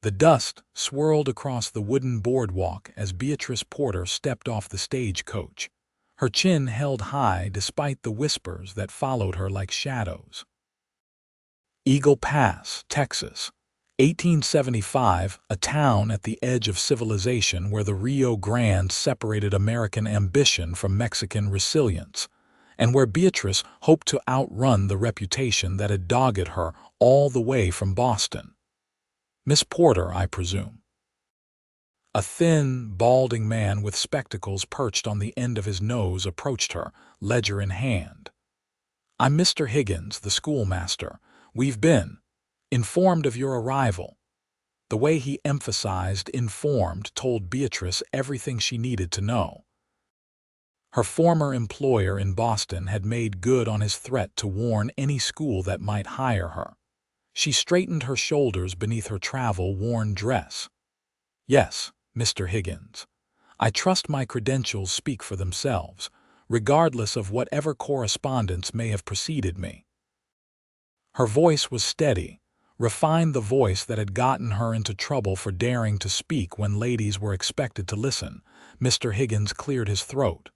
The dust swirled across the wooden boardwalk as Beatrice Porter stepped off the stagecoach, her chin held high despite the whispers that followed her like shadows. Eagle Pass, Texas, 1875, a town at the edge of civilization where the Rio Grande separated American ambition from Mexican resilience, and where Beatrice hoped to outrun the reputation that had dogged her all the way from Boston. Miss Porter, I presume. A thin, balding man with spectacles perched on the end of his nose approached her, ledger in hand. I'm Mr. Higgins, the schoolmaster. We've been informed of your arrival. The way he emphasized informed told Beatrice everything she needed to know. Her former employer in Boston had made good on his threat to warn any school that might hire her. She straightened her shoulders beneath her travel-worn dress. Yes, Mr. Higgins. I trust my credentials speak for themselves, regardless of whatever correspondence may have preceded me. Her voice was steady, refined, the voice that had gotten her into trouble for daring to speak when ladies were expected to listen. Mr. Higgins cleared his throat.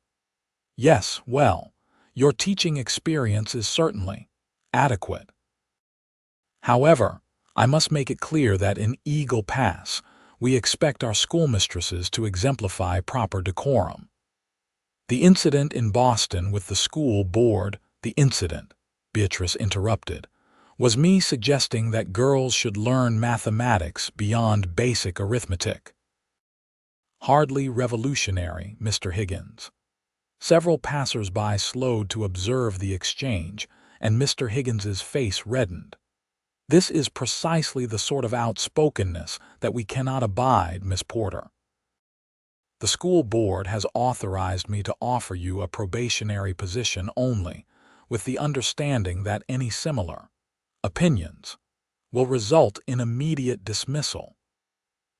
Yes, well, your teaching experience is certainly adequate. However, I must make it clear that in Eagle Pass, we expect our schoolmistresses to exemplify proper decorum. The incident in Boston with the school board, the incident, Beatrice interrupted, was me suggesting that girls should learn mathematics beyond basic arithmetic. Hardly revolutionary, Mr. Higgins. Several passers-by slowed to observe the exchange, and Mr. Higgins's face reddened. This is precisely the sort of outspokenness that we cannot abide, Miss Porter. The school board has authorized me to offer you a probationary position only, with the understanding that any similar opinions will result in immediate dismissal.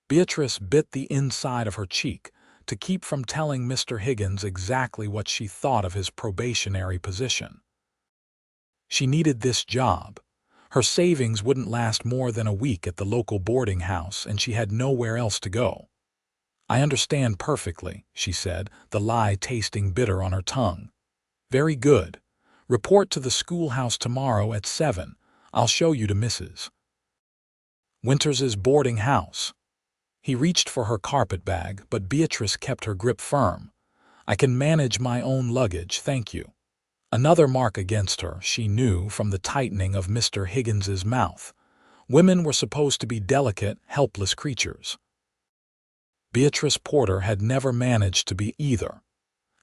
Beatrice bit the inside of her cheek to keep from telling Mr. Higgins exactly what she thought of his probationary position. She needed this job. Her savings wouldn't last more than a week at the local boarding house, and she had nowhere else to go. I understand perfectly, she said, the lie tasting bitter on her tongue. Very good. Report to the schoolhouse tomorrow at 7. I'll show you to Mrs. Winters's boarding house. He reached for her carpet bag, but Beatrice kept her grip firm. I can manage my own luggage, thank you. Another mark against her, she knew from the tightening of Mr. Higgins's mouth. Women were supposed to be delicate, helpless creatures. Beatrice Porter had never managed to be either.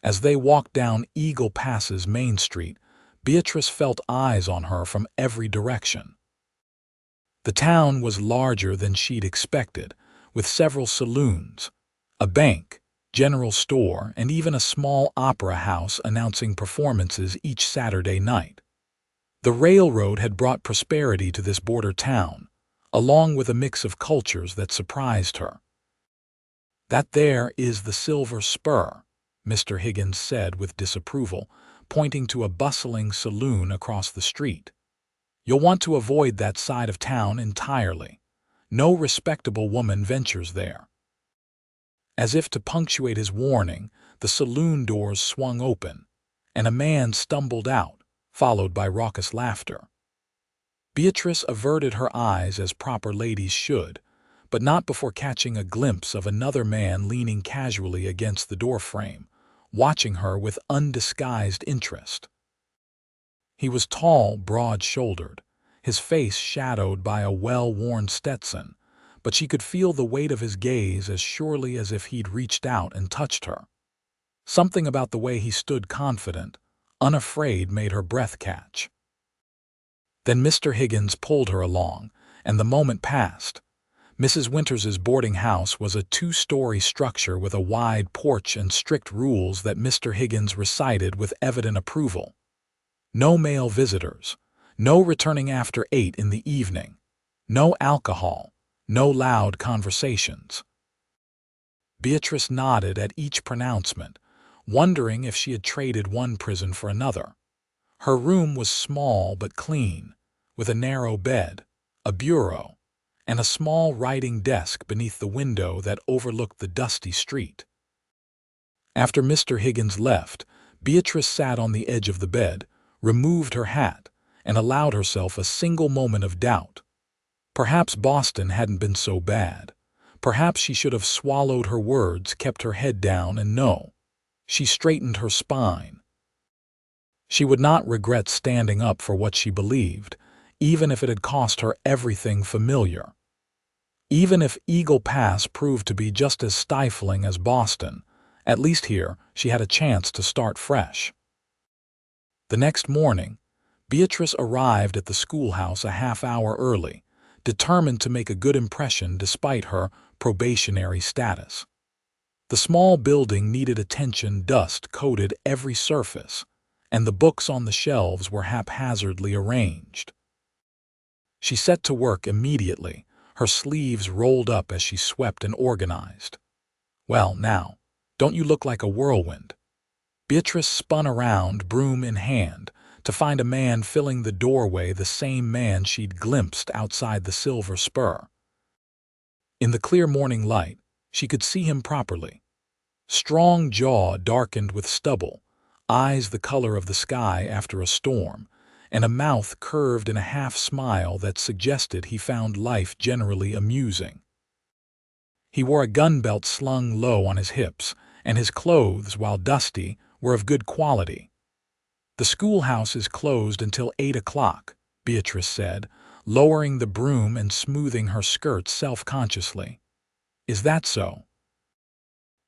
As they walked down Eagle Pass's Main Street, Beatrice felt eyes on her from every direction. The town was larger than she'd expected, with several saloons, a bank, general store, and even a small opera house announcing performances each Saturday night. The railroad had brought prosperity to this border town, along with a mix of cultures that surprised her. That there is the Silver Spur, Mr. Higgins said with disapproval, pointing to a bustling saloon across the street. You'll want to avoid that side of town entirely. No respectable woman ventures there. As if to punctuate his warning, the saloon doors swung open, and a man stumbled out, followed by raucous laughter. Beatrice averted her eyes as proper ladies should, but not before catching a glimpse of another man leaning casually against the doorframe, watching her with undisguised interest. He was tall, broad-shouldered, his face shadowed by a well-worn Stetson, but she could feel the weight of his gaze as surely as if he'd reached out and touched her. Something about the way he stood confident, unafraid, made her breath catch. Then Mr. Higgins pulled her along, and the moment passed. Mrs. Winters's boarding house was a two-story structure with a wide porch and strict rules that Mr. Higgins recited with evident approval. No male visitors, no returning after 8 in the evening, no alcohol, no loud conversations. Beatrice nodded at each pronouncement, wondering if she had traded one prison for another. Her room was small but clean, with a narrow bed, a bureau, and a small writing desk beneath the window that overlooked the dusty street. After Mr. Higgins left, Beatrice sat on the edge of the bed, removed her hat, and allowed herself a single moment of doubt. Perhaps Boston hadn't been so bad. Perhaps she should have swallowed her words, kept her head down, and no. She straightened her spine. She would not regret standing up for what she believed, even if it had cost her everything familiar. Even if Eagle Pass proved to be just as stifling as Boston, at least here she had a chance to start fresh. The next morning, Beatrice arrived at the schoolhouse a half-hour early, determined to make a good impression despite her probationary status. The small building needed attention. Dust coated every surface, and the books on the shelves were haphazardly arranged. She set to work immediately, her sleeves rolled up as she swept and organized. "Well, now, don't you look like a whirlwind?" Beatrice spun around, broom in hand, to find a man filling the doorway, the same man she'd glimpsed outside the Silver Spur. In the clear morning light, she could see him properly. Strong jaw darkened with stubble, eyes the color of the sky after a storm, and a mouth curved in a half-smile that suggested he found life generally amusing. He wore a gun belt slung low on his hips, and his clothes, while dusty, were of good quality. "The schoolhouse is closed until 8 o'clock, Beatrice said, lowering the broom and smoothing her skirt self-consciously. "Is that so?"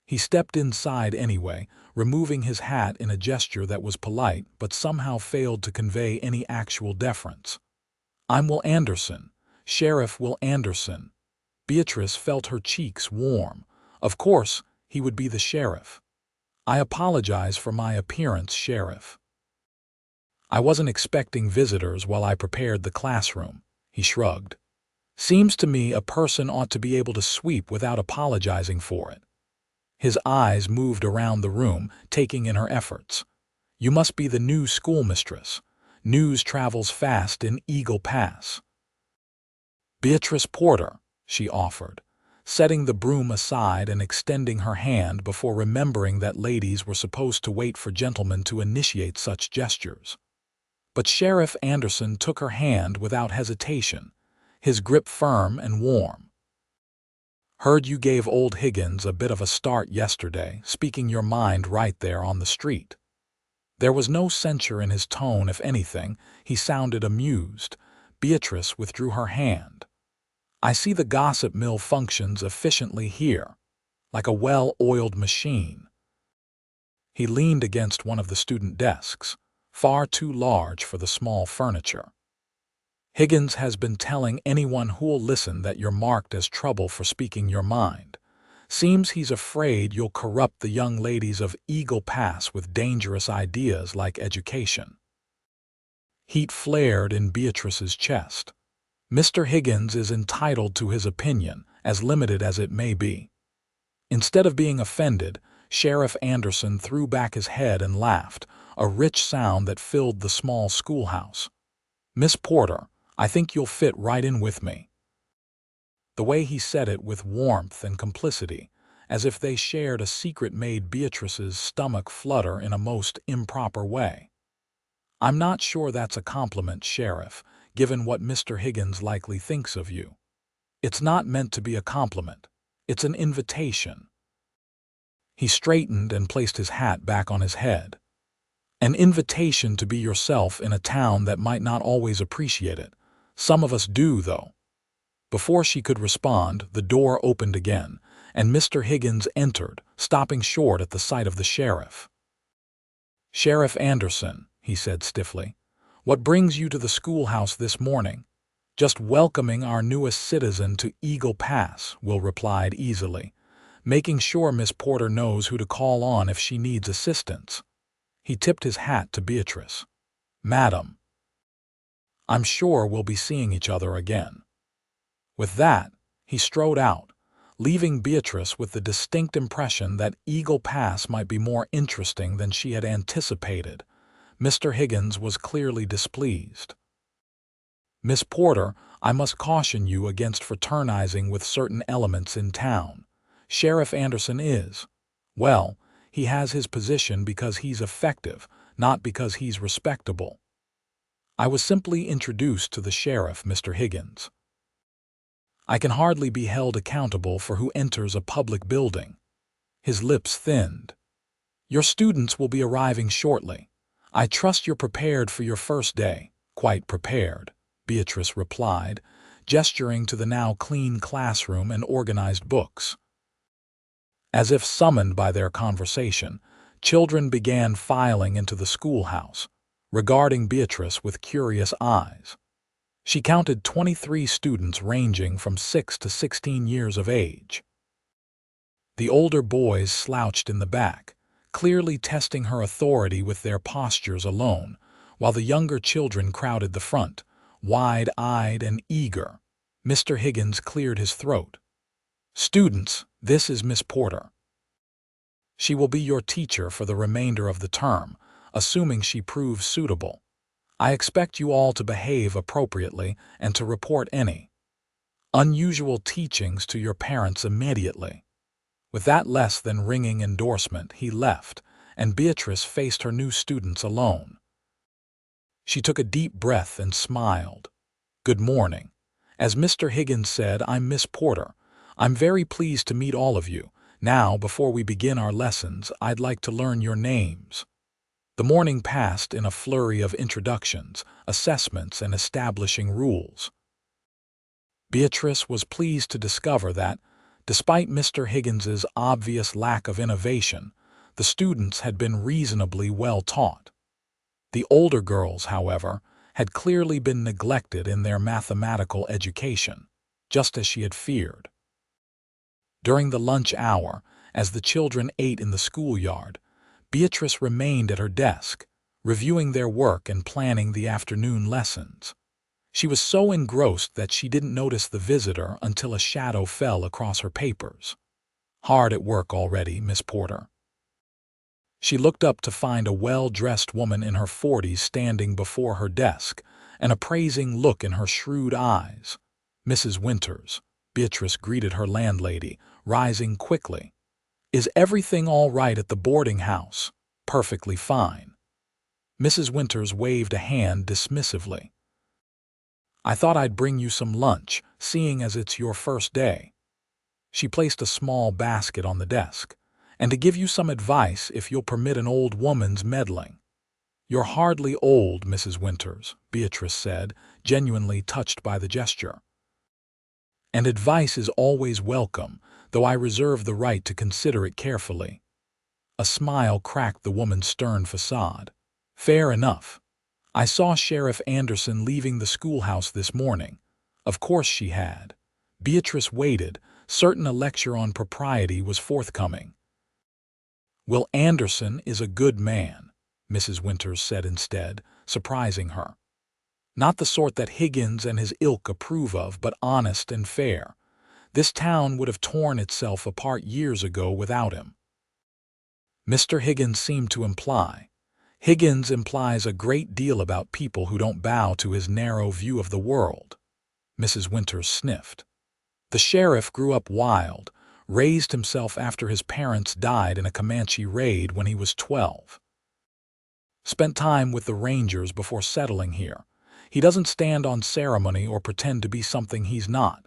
He stepped inside anyway, removing his hat in a gesture that was polite but somehow failed to convey any actual deference. "I'm Will Anderson, Sheriff Will Anderson." Beatrice felt her cheeks warm. Of course, he would be the sheriff. "I apologize for my appearance, Sheriff. I wasn't expecting visitors while I prepared the classroom," he shrugged. "Seems to me a person ought to be able to sweep without apologizing for it." His eyes moved around the room, taking in her efforts. "You must be the new schoolmistress. News travels fast in Eagle Pass." "Beatrice Porter," she offered, setting the broom aside and extending her hand before remembering that ladies were supposed to wait for gentlemen to initiate such gestures. But Sheriff Anderson took her hand without hesitation, his grip firm and warm. "Heard you gave old Higgins a bit of a start yesterday, speaking your mind right there on the street." There was no censure in his tone. If anything, he sounded amused. Beatrice withdrew her hand. "I see the gossip mill functions efficiently here, like a well-oiled machine." He leaned against one of the student desks, far too large for the small furniture. "Higgins has been telling anyone who'll listen that you're marked as trouble for speaking your mind. Seems he's afraid you'll corrupt the young ladies of Eagle Pass with dangerous ideas like education." Heat flared in Beatrice's chest. Mr. Higgins is entitled to his opinion, as limited as it may be. Instead of being offended, Sheriff Anderson threw back his head and laughed, a rich sound that filled the small schoolhouse. "Miss Porter, I think you'll fit right in with me." The way he said it with warmth and complicity, as if they shared a secret, made Beatrice's stomach flutter in a most improper way. "I'm not sure that's a compliment, Sheriff, given what Mr. Higgins likely thinks of you." "It's not meant to be a compliment. It's an invitation." He straightened and placed his hat back on his head. "An invitation to be yourself in a town that might not always appreciate it. Some of us do, though." Before she could respond, the door opened again, and Mr. Higgins entered, stopping short at the sight of the sheriff. "Sheriff Anderson," he said stiffly, "what brings you to the schoolhouse this morning?" "Just welcoming our newest citizen to Eagle Pass," Will replied easily, "making sure Miss Porter knows who to call on if she needs assistance." He tipped his hat to Beatrice. "Madam, I'm sure we'll be seeing each other again." With that, he strode out, leaving Beatrice with the distinct impression that Eagle Pass might be more interesting than she had anticipated. Mr. Higgins was clearly displeased. Miss Porter, I must caution you against fraternizing with certain elements in town. Sheriff Anderson is, well, he has his position because he's effective, not because he's respectable. I was simply introduced to the sheriff, Mr. Higgins. I can hardly be held accountable for who enters a public building. His lips thinned. Your students will be arriving shortly. I trust you're prepared for your first day. Quite prepared, Beatrice replied, gesturing to the now clean classroom and organized books. As if summoned by their conversation, children began filing into the schoolhouse, regarding Beatrice with curious eyes. She counted 23 students ranging from 6 to 16 years of age. The older boys slouched in the back, clearly testing her authority with their postures alone, while the younger children crowded the front, wide-eyed and eager. Mr. Higgins cleared his throat. Students, this is Miss Porter. She will be your teacher for the remainder of the term, assuming she proves suitable. I expect you all to behave appropriately and to report any unusual teachings to your parents immediately. With that less than ringing endorsement, he left, and Beatrice faced her new students alone. She took a deep breath and smiled. Good morning. As Mr. Higgins said, I'm Miss Porter. I'm very pleased to meet all of you. Now, before we begin our lessons, I'd like to learn your names. The morning passed in a flurry of introductions, assessments, and establishing rules. Beatrice was pleased to discover that, despite Mr. Higgins's obvious lack of innovation, the students had been reasonably well taught. The older girls, however, had clearly been neglected in their mathematical education, just as she had feared. During the lunch hour, as the children ate in the schoolyard, Beatrice remained at her desk, reviewing their work and planning the afternoon lessons. She was so engrossed that she didn't notice the visitor until a shadow fell across her papers. Hard at work already, Miss Porter. She looked up to find a well-dressed woman in her 40s standing before her desk, an appraising look in her shrewd eyes. Mrs. Winters, Beatrice greeted her landlady, rising quickly. Is everything all right at the boarding house? Perfectly fine. Mrs. Winters waved a hand dismissively. I thought I'd bring you some lunch, seeing as it's your first day. She placed a small basket on the desk, and to give you some advice if you'll permit an old woman's meddling. You're hardly old, Mrs. Winters, Beatrice said, genuinely touched by the gesture. And advice is always welcome, though I reserve the right to consider it carefully. A smile cracked the woman's stern facade. Fair enough. I saw Sheriff Anderson leaving the schoolhouse this morning. Of course she had. Beatrice waited, certain a lecture on propriety was forthcoming. Will Anderson is a good man, Mrs. Winters said instead, surprising her. Not the sort that Higgins and his ilk approve of, but honest and fair. This town would have torn itself apart years ago without him. Mr. Higgins seemed to imply. Higgins implies a great deal about people who don't bow to his narrow view of the world. Mrs. Winters sniffed. The sheriff grew up wild, raised himself after his parents died in a Comanche raid when he was 12. Spent time with the Rangers before settling here. He doesn't stand on ceremony or pretend to be something he's not.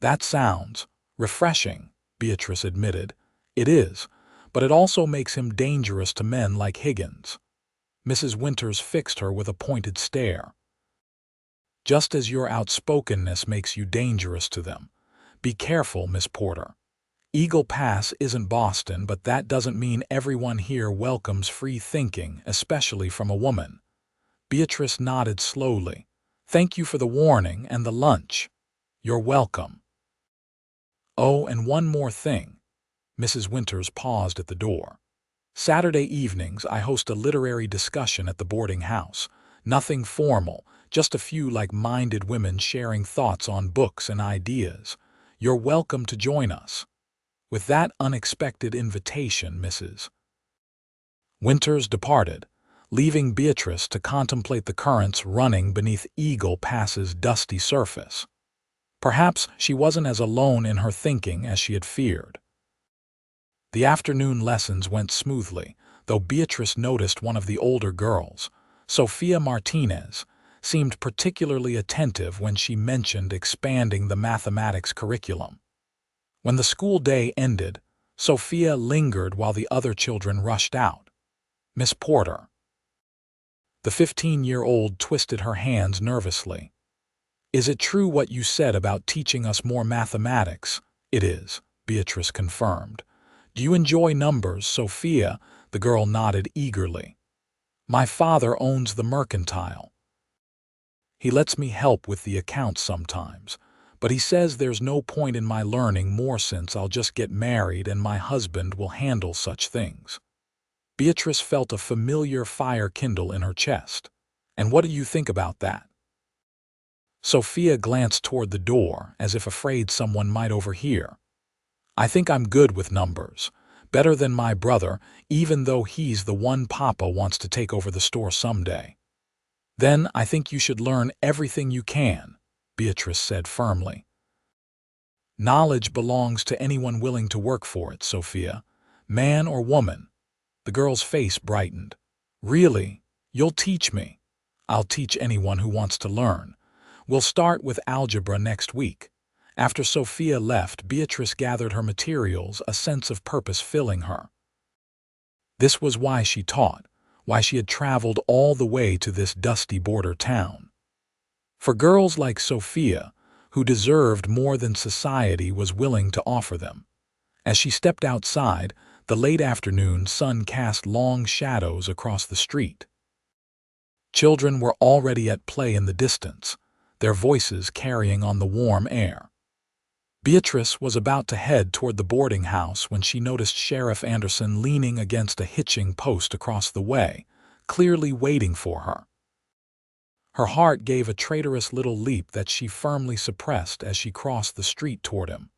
That sounds refreshing, Beatrice admitted. It is, but it also makes him dangerous to men like Higgins. Mrs. Winters fixed her with a pointed stare. Just as your outspokenness makes you dangerous to them. Be careful, Miss Porter. Eagle Pass isn't Boston, but that doesn't mean everyone here welcomes free thinking, especially from a woman. Beatrice nodded slowly. Thank you for the warning and the lunch. You're welcome. Oh, and one more thing. Mrs. Winters paused at the door. Saturday evenings I host a literary discussion at the boarding house. Nothing formal, just a few like-minded women sharing thoughts on books and ideas. You're welcome to join us. With that unexpected invitation, Mrs. Winters departed, leaving Beatrice to contemplate the currents running beneath Eagle Pass's dusty surface. Perhaps she wasn't as alone in her thinking as she had feared. The afternoon lessons went smoothly, though Beatrice noticed one of the older girls, Sophia Martinez, seemed particularly attentive when she mentioned expanding the mathematics curriculum. When the school day ended, Sophia lingered while the other children rushed out. "Miss Porter." The 15-year-old twisted her hands nervously. "Is it true what you said about teaching us more mathematics?" "It is," Beatrice confirmed. "Do you enjoy numbers, Sophia?" The girl nodded eagerly. "My father owns the mercantile. He lets me help with the accounts sometimes, but he says there's no point in my learning more since I'll just get married and my husband will handle such things." Beatrice felt a familiar fire kindle in her chest. "And what do you think about that?" Sophia glanced toward the door as if afraid someone might overhear. "I think I'm good with numbers. Better than my brother, even though he's the one Papa wants to take over the store someday." "Then I think you should learn everything you can," Beatrice said firmly. "Knowledge belongs to anyone willing to work for it, Sophia, man or woman." The girl's face brightened. "Really? You'll teach me?" "I'll teach anyone who wants to learn. We'll start with algebra next week." After Sophia left, Beatrice gathered her materials, a sense of purpose filling her. This was why she taught, why she had traveled all the way to this dusty border town. For girls like Sophia, who deserved more than society was willing to offer them. As she stepped outside, the late afternoon sun cast long shadows across the street. Children were already at play in the distance, their voices carrying on the warm air. Beatrice was about to head toward the boarding house when she noticed Sheriff Anderson leaning against a hitching post across the way, clearly waiting for her. Her heart gave a traitorous little leap that she firmly suppressed as she crossed the street toward him.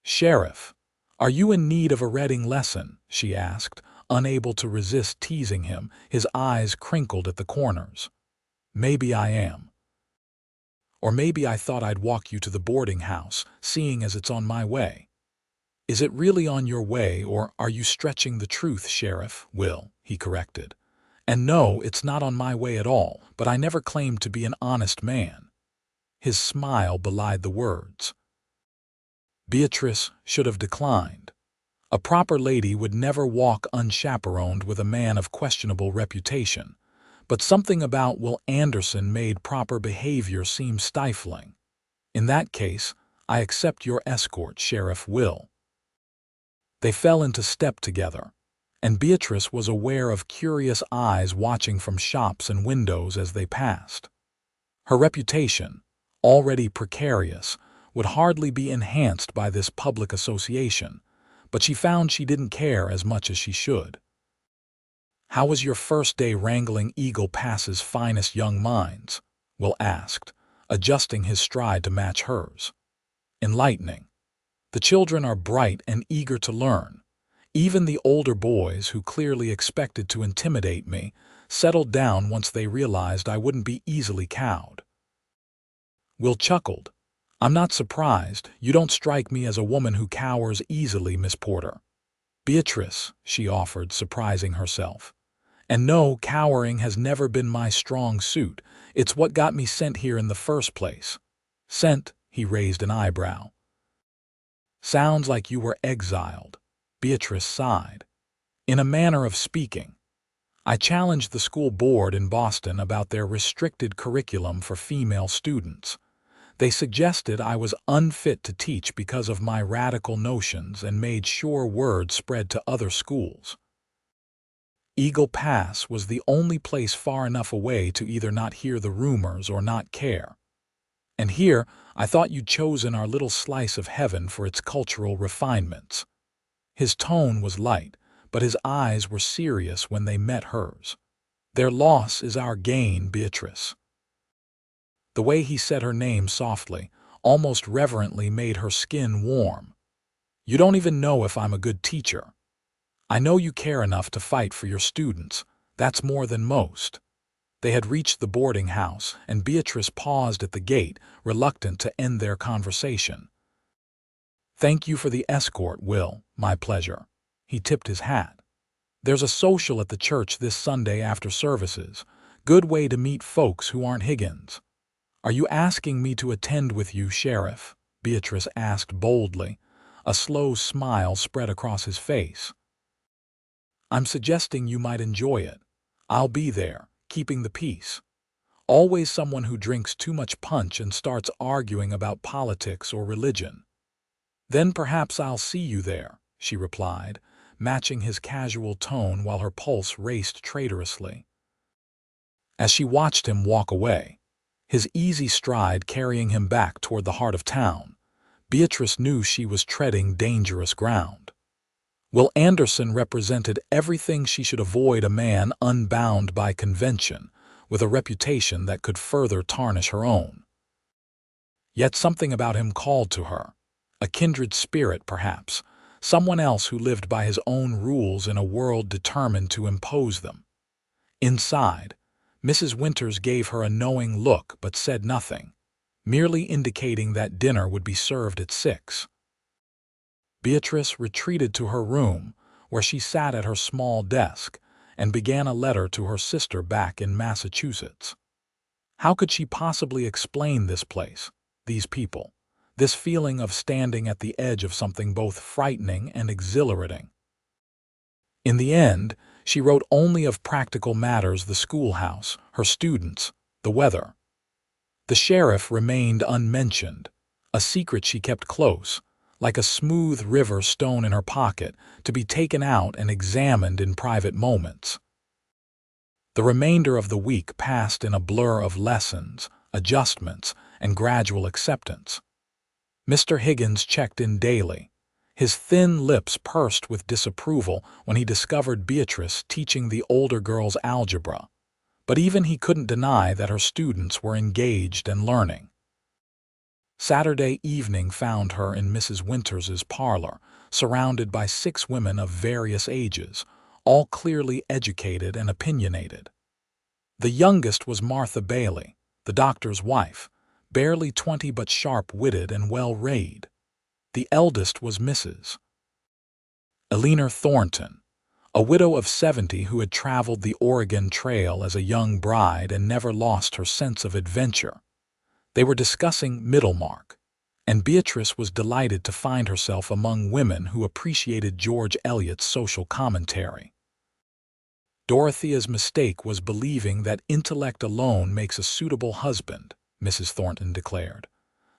"Sheriff, are you in need of a reading lesson?" she asked, unable to resist teasing him, his eyes crinkled at the corners. "Maybe I am. Or maybe I thought I'd walk you to the boarding house, seeing as it's on my way." "Is it really on your way, or are you stretching the truth, Sheriff?" "Will," he corrected. "And no, it's not on my way at all, but I never claimed to be an honest man." His smile belied the words. Beatrice should have declined. A proper lady would never walk unchaperoned with a man of questionable reputation. But something about Will Anderson made proper behavior seem stifling. "In that case, I accept your escort, Sheriff Will." They fell into step together, and Beatrice was aware of curious eyes watching from shops and windows as they passed. Her reputation, already precarious, would hardly be enhanced by this public association, but she found she didn't care as much as she should. "How was your first day wrangling Eagle Pass's finest young minds?" Will asked, adjusting his stride to match hers. "Enlightening. The children are bright and eager to learn. Even the older boys, who clearly expected to intimidate me, settled down once they realized I wouldn't be easily cowed." Will chuckled. "I'm not surprised. You don't strike me as a woman who cowers easily, Miss Porter." "Beatrice," she offered, surprising herself. "And no, cowering has never been my strong suit. It's what got me sent here in the first place." "Sent?" He raised an eyebrow. "Sounds like you were exiled." Beatrice sighed. "In a manner of speaking. I challenged the school board in Boston about their restricted curriculum for female students. They suggested I was unfit to teach because of my radical notions and made sure word spread to other schools. Eagle Pass was the only place far enough away to either not hear the rumors or not care. And here, I thought you'd chosen our little slice of heaven for its cultural refinements." His tone was light, but his eyes were serious when they met hers. "Their loss is our gain, Beatrice." The way he said her name softly, almost reverently, made her skin warm. "You don't even know if I'm a good teacher. I know you care enough to fight for your students. That's more than most. They had reached the boarding house, and Beatrice paused at the gate, reluctant to end their conversation. "Thank you for the escort, Will. My pleasure." He tipped his hat. "There's a social at the church this Sunday after services. Good way to meet folks who aren't Higgins." "Are you asking me to attend with you, Sheriff?" Beatrice asked boldly. A slow smile spread across his face. "I'm suggesting you might enjoy it. I'll be there, keeping the peace. Always someone who drinks too much punch and starts arguing about politics or religion." "Then perhaps I'll see you there," she replied, matching his casual tone while her pulse raced traitorously. As she watched him walk away, his easy stride carrying him back toward the heart of town, Beatrice knew she was treading dangerous ground. Will Anderson represented everything she should avoid: a man unbound by convention, with a reputation that could further tarnish her own. Yet something about him called to her. A kindred spirit, perhaps, someone else who lived by his own rules in a world determined to impose them. Inside, Mrs. Winters gave her a knowing look but said nothing, merely indicating that dinner would be served at 6. Beatrice retreated to her room, where she sat at her small desk, and began a letter to her sister back in Massachusetts. How could she possibly explain this place, these people, this feeling of standing at the edge of something both frightening and exhilarating? In the end, she wrote only of practical matters: the schoolhouse, her students, the weather. The sheriff remained unmentioned, a secret she kept close, like a smooth river stone in her pocket, to be taken out and examined in private moments. The remainder of the week passed in a blur of lessons, adjustments, and gradual acceptance. Mr. Higgins checked in daily, his thin lips pursed with disapproval when he discovered Beatrice teaching the older girls algebra, but even he couldn't deny that her students were engaged and learning. Saturday evening found her in Mrs. Winters's parlor, surrounded by 6 women of various ages, all clearly educated and opinionated. The youngest was Martha Bailey, the doctor's wife, barely 20 but sharp-witted and well-read. The eldest was Mrs. Eleanor Thornton, a widow of 70 who had traveled the Oregon Trail as a young bride and never lost her sense of adventure. They were discussing Middlemark, and Beatrice was delighted to find herself among women who appreciated George Eliot's social commentary. Dorothea's mistake was believing that intellect alone makes a suitable husband, Mrs. Thornton declared.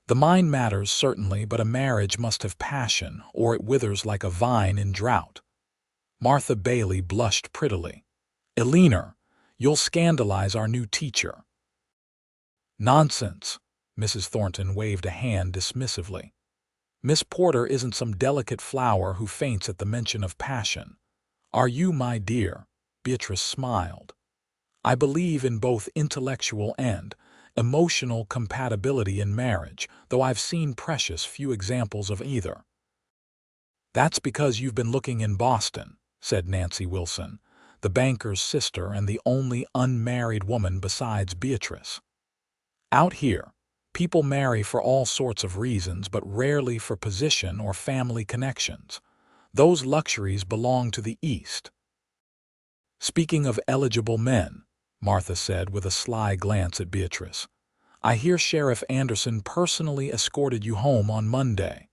The mind matters certainly, but a marriage must have passion, or it withers like a vine in drought. Martha Bailey blushed prettily. "Eleanor, you'll scandalize our new teacher." "Nonsense." Mrs. Thornton waved a hand dismissively. "Miss Porter isn't some delicate flower who faints at the mention of passion. Are you, my dear?" Beatrice smiled. "I believe in both intellectual and emotional compatibility in marriage, though I've seen precious few examples of either." "That's because you've been looking in Boston," said Nancy Wilson, the banker's sister and the only unmarried woman besides Beatrice. "Out here, people marry for all sorts of reasons, but rarely for position or family connections. Those luxuries belong to the East." "Speaking of eligible men," Martha said with a sly glance at Beatrice, "I hear Sheriff Anderson personally escorted you home on Monday."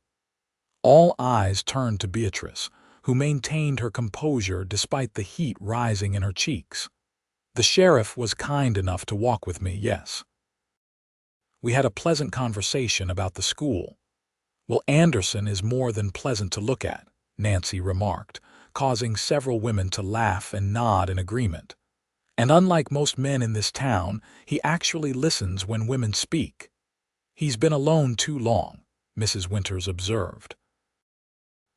All eyes turned to Beatrice, who maintained her composure despite the heat rising in her cheeks. "The sheriff was kind enough to walk with me, yes. We had a pleasant conversation about the school." "Well, Anderson is more than pleasant to look at," Nancy remarked, causing several women to laugh and nod in agreement. "And unlike most men in this town, he actually listens when women speak." "He's been alone too long," Mrs. Winters observed.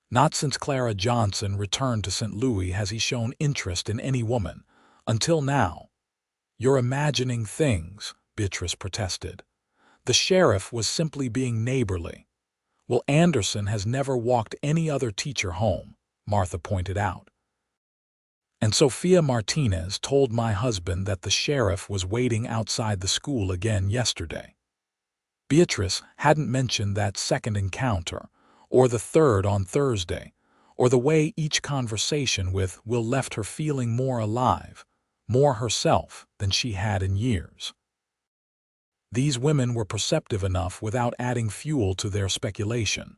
"Not since Clara Johnson returned to St. Louis has he shown interest in any woman, until now." "You're imagining things," Beatrice protested. "The sheriff was simply being neighborly." "Well, Anderson has never walked any other teacher home," Martha pointed out. And Sophia Martinez told my husband that the sheriff was waiting outside the school again yesterday. Beatrice hadn't mentioned that second encounter, or the third on Thursday, or the way each conversation with Will left her feeling more alive, more herself than she had in years. These women were perceptive enough without adding fuel to their speculation.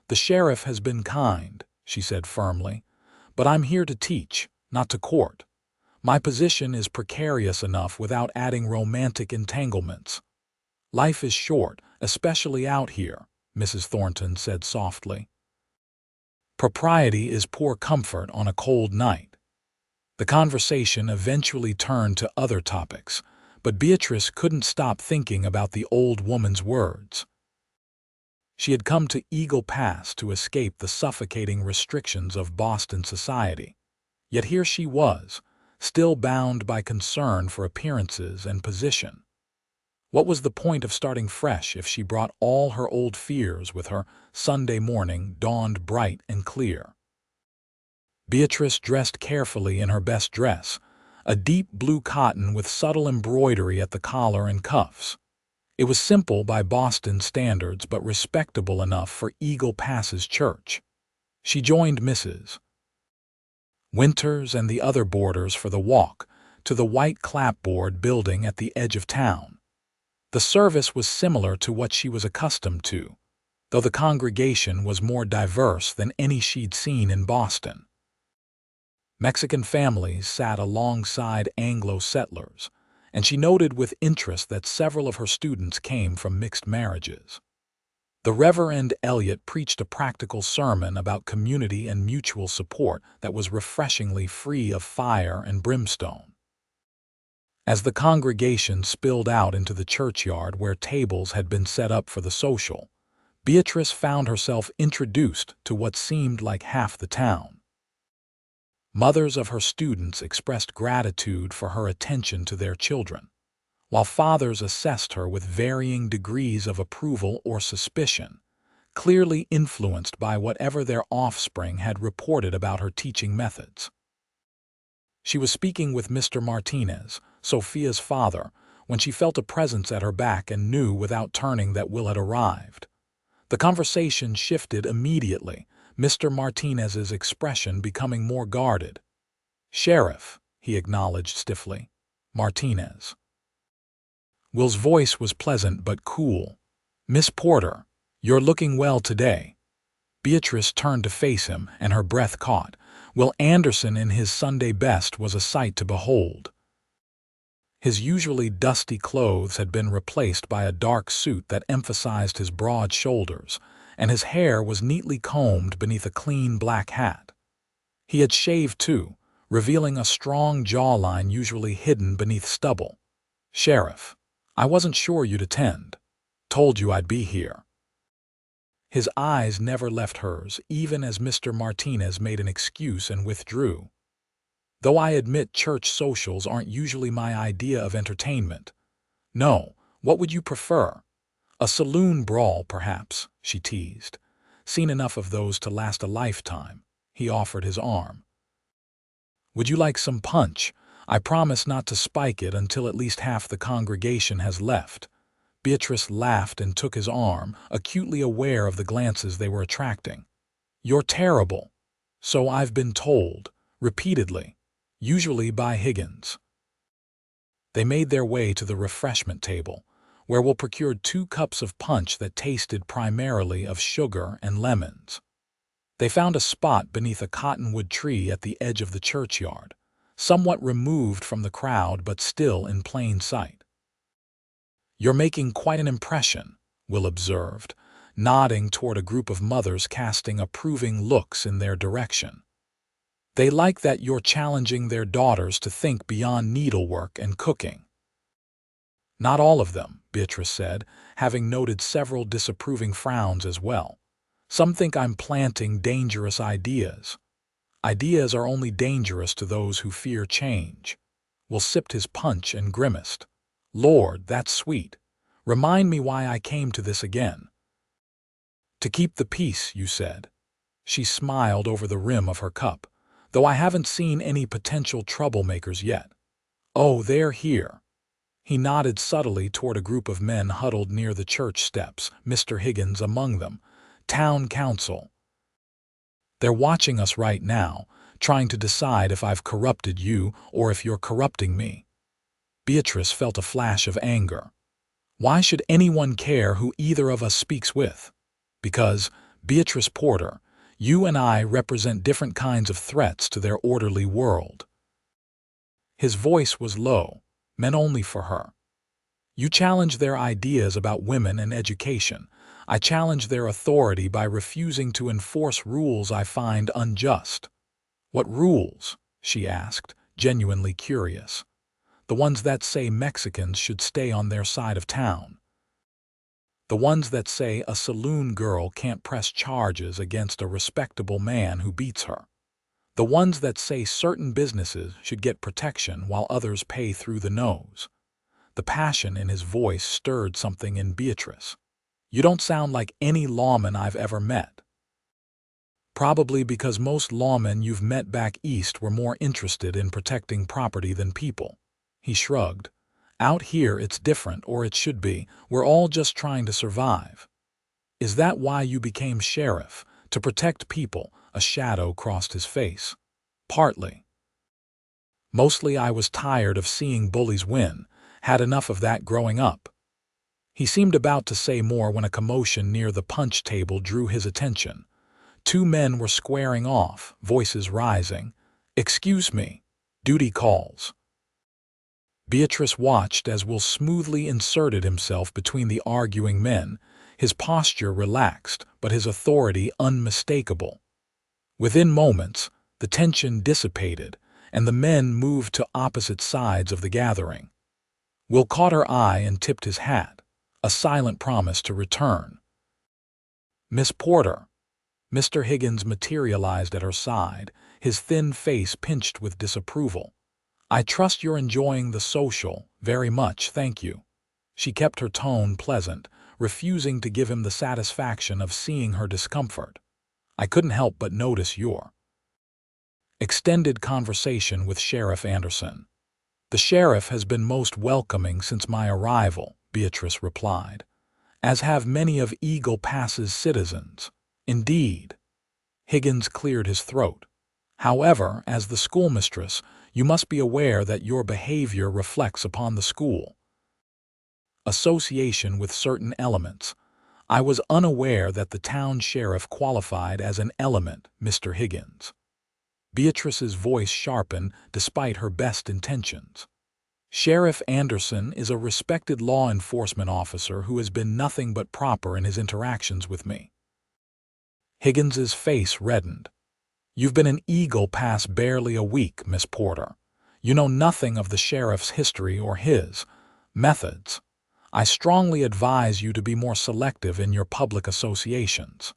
"The sheriff has been kind," she said firmly, "but I'm here to teach, not to court. My position is precarious enough without adding romantic entanglements." "Life is short, especially out here," Mrs. Thornton said softly. "Propriety is poor comfort on a cold night." The conversation eventually turned to other topics, but Beatrice couldn't stop thinking about the old woman's words. She had come to Eagle Pass to escape the suffocating restrictions of Boston society. Yet here she was, still bound by concern for appearances and position. What was the point of starting fresh if she brought all her old fears with her? Sunday morning dawned bright and clear. Beatrice dressed carefully in her best dress, a deep blue cotton with subtle embroidery at the collar and cuffs. It was simple by Boston standards but respectable enough for Eagle Pass's church. She joined Mrs. Winters and the other boarders for the walk to the white clapboard building at the edge of town. The service was similar to what she was accustomed to, though the congregation was more diverse than any she'd seen in Boston. Mexican families sat alongside Anglo settlers, and she noted with interest that several of her students came from mixed marriages. The Reverend Elliot preached a practical sermon about community and mutual support that was refreshingly free of fire and brimstone. As the congregation spilled out into the churchyard where tables had been set up for the social, Beatrice found herself introduced to what seemed like half the town. Mothers of her students expressed gratitude for her attention to their children, while fathers assessed her with varying degrees of approval or suspicion, clearly influenced by whatever their offspring had reported about her teaching methods. She was speaking with Mr. Martinez, Sophia's father, when she felt a presence at her back and knew without turning that Will had arrived. The conversation shifted immediately, Mr. Martinez's expression becoming more guarded. "Sheriff," he acknowledged stiffly. "Martinez." Will's voice was pleasant but cool. "Miss Porter, you're looking well today." Beatrice turned to face him, and her breath caught. Will Anderson in his Sunday best was a sight to behold. His usually dusty clothes had been replaced by a dark suit that emphasized his broad shoulders, and his hair was neatly combed beneath a clean black hat. He had shaved too, revealing a strong jawline usually hidden beneath stubble. "Sheriff, I wasn't sure you'd attend. Told you I'd be here." His eyes never left hers, even as Mr. Martinez made an excuse and withdrew. "Though I admit church socials aren't usually my idea of entertainment." "No, what would you prefer?" "A saloon brawl, perhaps," she teased. "Seen enough of those to last a lifetime." He offered his arm. "Would you like some punch? I promise not to spike it until at least half the congregation has left." Beatrice laughed and took his arm, acutely aware of the glances they were attracting. "You're terrible." "So I've been told," repeatedly, usually by Higgins. They made their way to the refreshment table, where Will procured 2 cups of punch that tasted primarily of sugar and lemons. They found a spot beneath a cottonwood tree at the edge of the churchyard, somewhat removed from the crowd but still in plain sight. "You're making quite an impression," Will observed, nodding toward a group of mothers casting approving looks in their direction. "They like that you're challenging their daughters to think beyond needlework and cooking." "Not all of them," Beatrice said, having noted several disapproving frowns as well. "Some think I'm planting dangerous ideas." "Ideas are only dangerous to those who fear change." Will sipped his punch and grimaced. "Lord, that's sweet. Remind me why I came to this again." "To keep the peace," you said. She smiled over the rim of her cup. though I haven't seen any potential troublemakers yet. Oh, they're here." He nodded subtly toward a group of men huddled near the church steps, Mr. Higgins among them. "Town council. They're watching us right now, trying to decide if I've corrupted you or if you're corrupting me." Beatrice felt a flash of anger. Why should anyone care who either of us speaks with? Because, Beatrice Porter, you and I represent different kinds of threats to their orderly world. His voice was low, meant only for her. You challenge their ideas about women and education. I challenge their authority by refusing to enforce rules I find unjust. "What rules?" she asked, genuinely curious. "The ones that say Mexicans should stay on their side of town. The ones that say a saloon girl can't press charges against a respectable man who beats her. The ones that say certain businesses should get protection while others pay through the nose." The passion in his voice stirred something in Beatrice. "You don't sound like any lawman I've ever met." "Probably because most lawmen you've met back east were more interested in protecting property than people." He shrugged. "Out here it's different, or it should be. We're all just trying to survive." "Is that why you became sheriff? To protect people?" A shadow crossed his face. "Partly. Mostly I was tired of seeing bullies win. Had enough of that growing up." He seemed about to say more when a commotion near the punch table drew his attention. Two men were squaring off, voices rising. "Excuse me. Duty calls." Beatrice watched as Will smoothly inserted himself between the arguing men, his posture relaxed, but his authority unmistakable. Within moments, the tension dissipated, and the men moved to opposite sides of the gathering. Will caught her eye and tipped his hat, a silent promise to return. "Miss Porter." Mr. Higgins materialized at her side, his thin face pinched with disapproval. "I trust you're enjoying the social, very much, thank you." She kept her tone pleasant, refusing to give him the satisfaction of seeing her discomfort. "I couldn't help but notice your extended conversation with Sheriff Anderson." "The sheriff has been most welcoming since my arrival," Beatrice replied, "as have many of Eagle Pass's citizens." "Indeed." Higgins cleared his throat. "However, as the schoolmistress, you must be aware that your behavior reflects upon the school. Association with certain elements. I was unaware that the town sheriff qualified as an element, Mr. Higgins." Beatrice's voice sharpened despite her best intentions. "Sheriff Anderson is a respected law enforcement officer who has been nothing but proper in his interactions with me." Higgins's face reddened. "You've been in Eagle Pass barely a week, Miss Porter. You know nothing of the sheriff's history or his methods. I strongly advise you to be more selective in your public associations."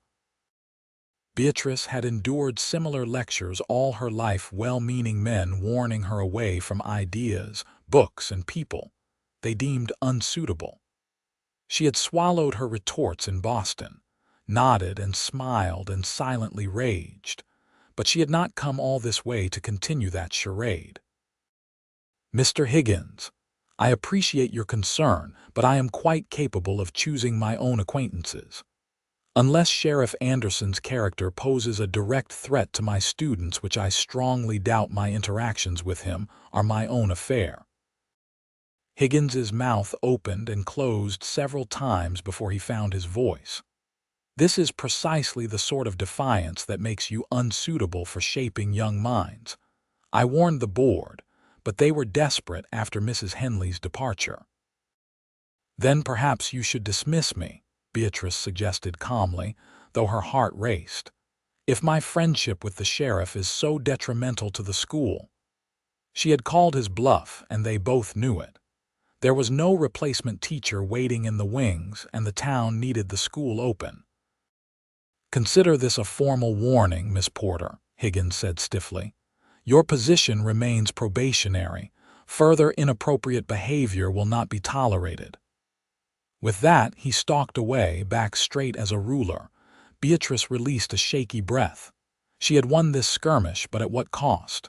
Beatrice had endured similar lectures all her life, well-meaning men warning her away from ideas, books, and people they deemed unsuitable. She had swallowed her retorts in Boston, nodded and smiled and silently raged, but she had not come all this way to continue that charade. "Mr. Higgins, I appreciate your concern, but I am quite capable of choosing my own acquaintances. Unless Sheriff Anderson's character poses a direct threat to my students, which I strongly doubt, my interactions with him are my own affair." Higgins's mouth opened and closed several times before he found his voice. "This is precisely the sort of defiance that makes you unsuitable for shaping young minds. I warned the board, but they were desperate after Mrs. Henley's departure." "Then perhaps you should dismiss me," Beatrice suggested calmly, though her heart raced. "If my friendship with the sheriff is so detrimental to the school." She had called his bluff, and they both knew it. There was no replacement teacher waiting in the wings, and the town needed the school open. "Consider this a formal warning, Miss Porter," Higgins said stiffly. "Your position remains probationary. Further inappropriate behavior will not be tolerated." With that, he stalked away, back straight as a ruler. Beatrice released a shaky breath. She had won this skirmish, but at what cost?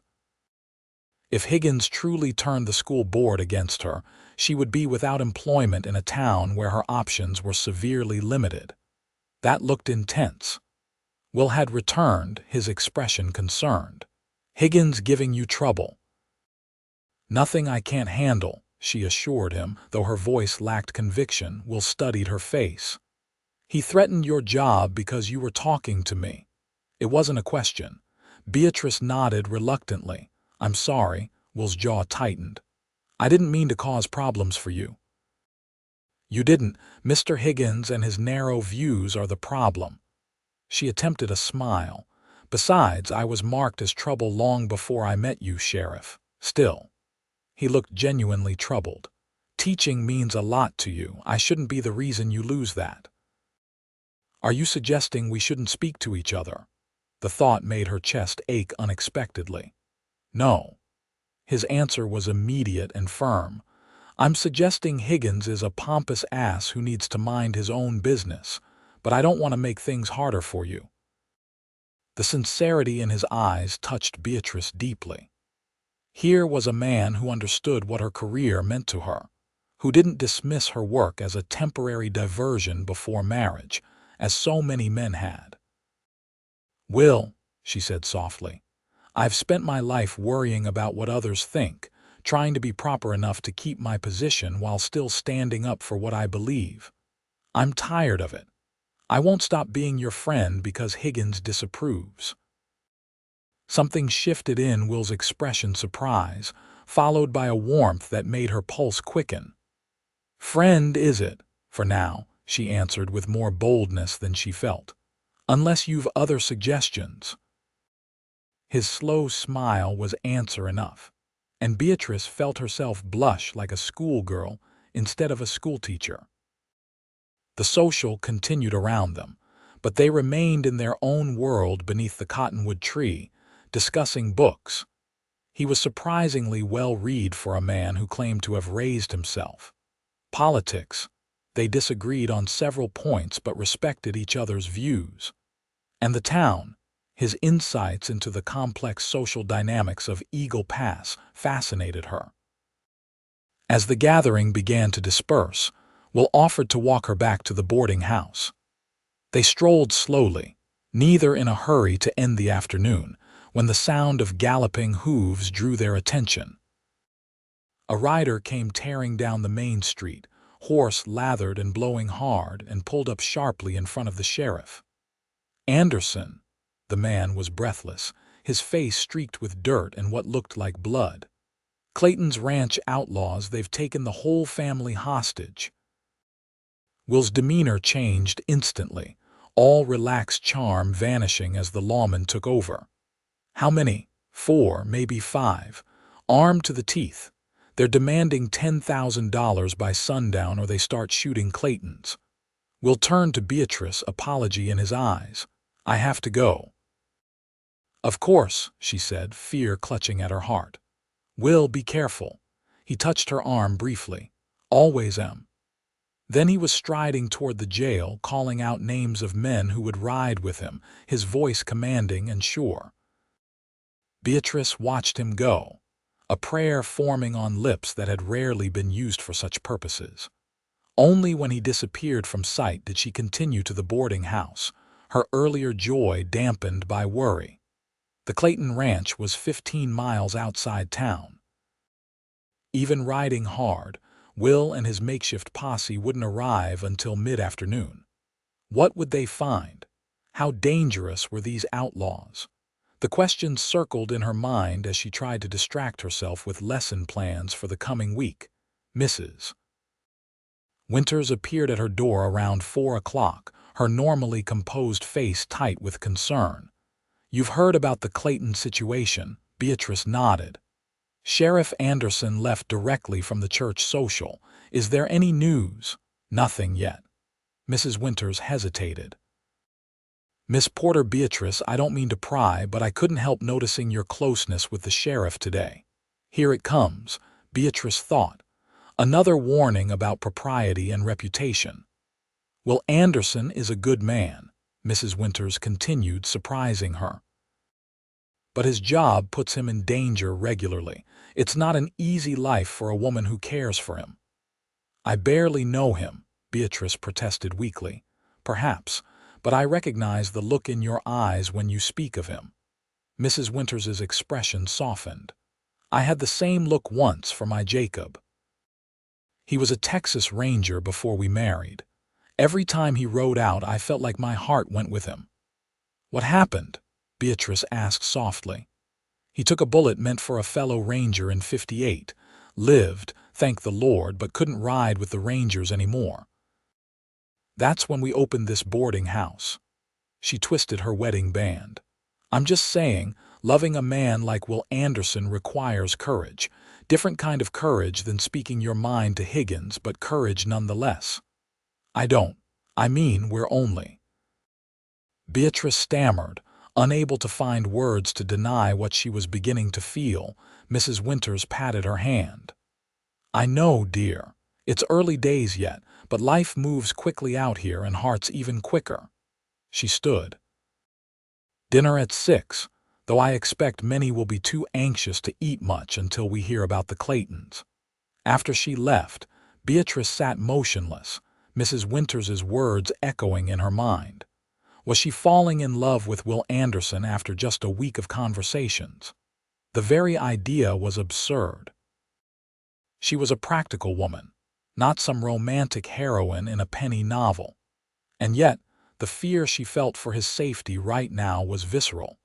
If Higgins truly turned the school board against her, she would be without employment in a town where her options were severely limited. That looked intense. Will had returned, his expression concerned. "Higgins giving you trouble?" "Nothing I can't handle," she assured him, though her voice lacked conviction. Will studied her face. "He threatened your job because you were talking to me." It wasn't a question. Beatrice nodded reluctantly. "I'm sorry." Will's jaw tightened. "I didn't mean to cause problems for you." "You didn't. Mr. Higgins and his narrow views are the problem." She attempted a smile. "Besides, I was marked as trouble long before I met you, Sheriff. Still." He looked genuinely troubled. "Teaching means a lot to you. I shouldn't be the reason you lose that." "Are you suggesting we shouldn't speak to each other?" The thought made her chest ache unexpectedly. "No." His answer was immediate and firm. "I'm suggesting Higgins is a pompous ass who needs to mind his own business, but I don't want to make things harder for you." The sincerity in his eyes touched Beatrice deeply. Here was a man who understood what her career meant to her, who didn't dismiss her work as a temporary diversion before marriage, as so many men had. "Will," she said softly, "I've spent my life worrying about what others think, trying to be proper enough to keep my position while still standing up for what I believe. I'm tired of it. I won't stop being your friend because Higgins disapproves." Something shifted in Will's expression, surprise, followed by a warmth that made her pulse quicken. "Friend, is it? For now," she answered with more boldness than she felt. "Unless you've other suggestions." His slow smile was answer enough, and Beatrice felt herself blush like a schoolgirl instead of a schoolteacher. The social continued around them, but they remained in their own world beneath the cottonwood tree, discussing books. He was surprisingly well-read for a man who claimed to have raised himself. Politics. They disagreed on several points but respected each other's views. And the town. His insights into the complex social dynamics of Eagle Pass fascinated her. As the gathering began to disperse, Will offered to walk her back to the boarding house. They strolled slowly, neither in a hurry to end the afternoon, when the sound of galloping hooves drew their attention. A rider came tearing down the main street, horse lathered and blowing hard, and pulled up sharply in front of the sheriff. "Anderson." The man was breathless, his face streaked with dirt and what looked like blood. "Clayton's ranch outlaws, they've taken the whole family hostage." Will's demeanor changed instantly, all relaxed charm vanishing as the lawman took over. "How many?" "4, maybe 5. Armed to the teeth. They're demanding $10,000 by sundown or they start shooting Claytons." Will turned to Beatrice, apology in his eyes. "I have to go." "Of course," she said, fear clutching at her heart. "Will, be careful." He touched her arm briefly. "Always am." Then he was striding toward the jail, calling out names of men who would ride with him, his voice commanding and sure. Beatrice watched him go, a prayer forming on lips that had rarely been used for such purposes. Only when he disappeared from sight did she continue to the boarding house, her earlier joy dampened by worry. The Clayton Ranch was 15 miles outside town. Even riding hard, Will and his makeshift posse wouldn't arrive until mid-afternoon. What would they find? How dangerous were these outlaws? The questions circled in her mind as she tried to distract herself with lesson plans for the coming week. Mrs. Winters appeared at her door around 4 o'clock, her normally composed face tight with concern. "You've heard about the Clayton situation?" Beatrice nodded. "Sheriff Anderson left directly from the church social. Is there any news?" "Nothing yet." Mrs. Winters hesitated. "Miss Porter, Beatrice, I don't mean to pry, but I couldn't help noticing your closeness with the sheriff today." Here it comes, Beatrice thought. Another warning about propriety and reputation. "Well, Anderson is a good man," Mrs. Winters continued, surprising her. But his job puts him in danger regularly. It's not an easy life for a woman who cares for him. I barely know him, Beatrice protested weakly. Perhaps, but I recognize the look in your eyes when you speak of him. Mrs. Winters's expression softened. I had the same look once for my Jacob. He was a Texas Ranger before we married. Every time he rode out, I felt like my heart went with him. What happened? Beatrice asked softly. He took a bullet meant for a fellow Ranger in '58. Lived, thank the Lord, but couldn't ride with the Rangers anymore. That's when we opened this boarding house. She twisted her wedding band. I'm just saying, loving a man like Will Anderson requires courage. Different kind of courage than speaking your mind to Higgins, but courage nonetheless. I mean we're only. Beatrice stammered, unable to find words to deny what she was beginning to feel. Mrs. Winters patted her hand. I know, dear. It's early days yet, but life moves quickly out here and hearts even quicker. She stood. Dinner at 6, though I expect many will be too anxious to eat much until we hear about the Claytons. After she left, Beatrice sat motionless, Mrs. Winters's words echoing in her mind. Was she falling in love with Will Anderson after just a week of conversations? The very idea was absurd. She was a practical woman, not some romantic heroine in a penny novel. And yet, the fear she felt for his safety right now was visceral,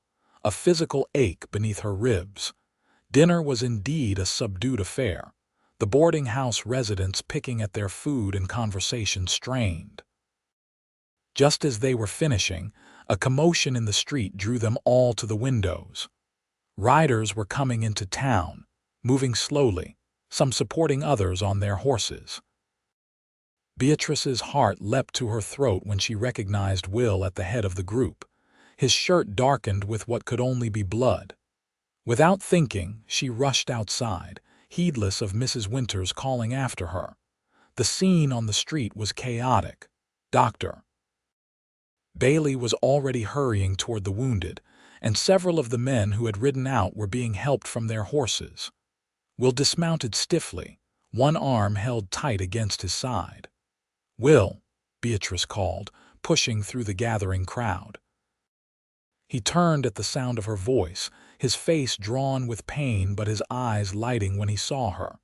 a physical ache beneath her ribs. Dinner was indeed a subdued affair, the boarding house residents picking at their food and conversation strained. Just as they were finishing, a commotion in the street drew them all to the windows. Riders were coming into town, moving slowly, some supporting others on their horses. Beatrice's heart leapt to her throat when she recognized Will at the head of the group. His shirt darkened with what could only be blood. Without thinking, she rushed outside, heedless of Mrs. Winters calling after her. The scene on the street was chaotic. Dr. Bailey was already hurrying toward the wounded, and several of the men who had ridden out were being helped from their horses. Will dismounted stiffly, one arm held tight against his side. Will, Beatrice called, pushing through the gathering crowd. He turned at the sound of her voice, his face drawn with pain but his eyes lighting when he saw her.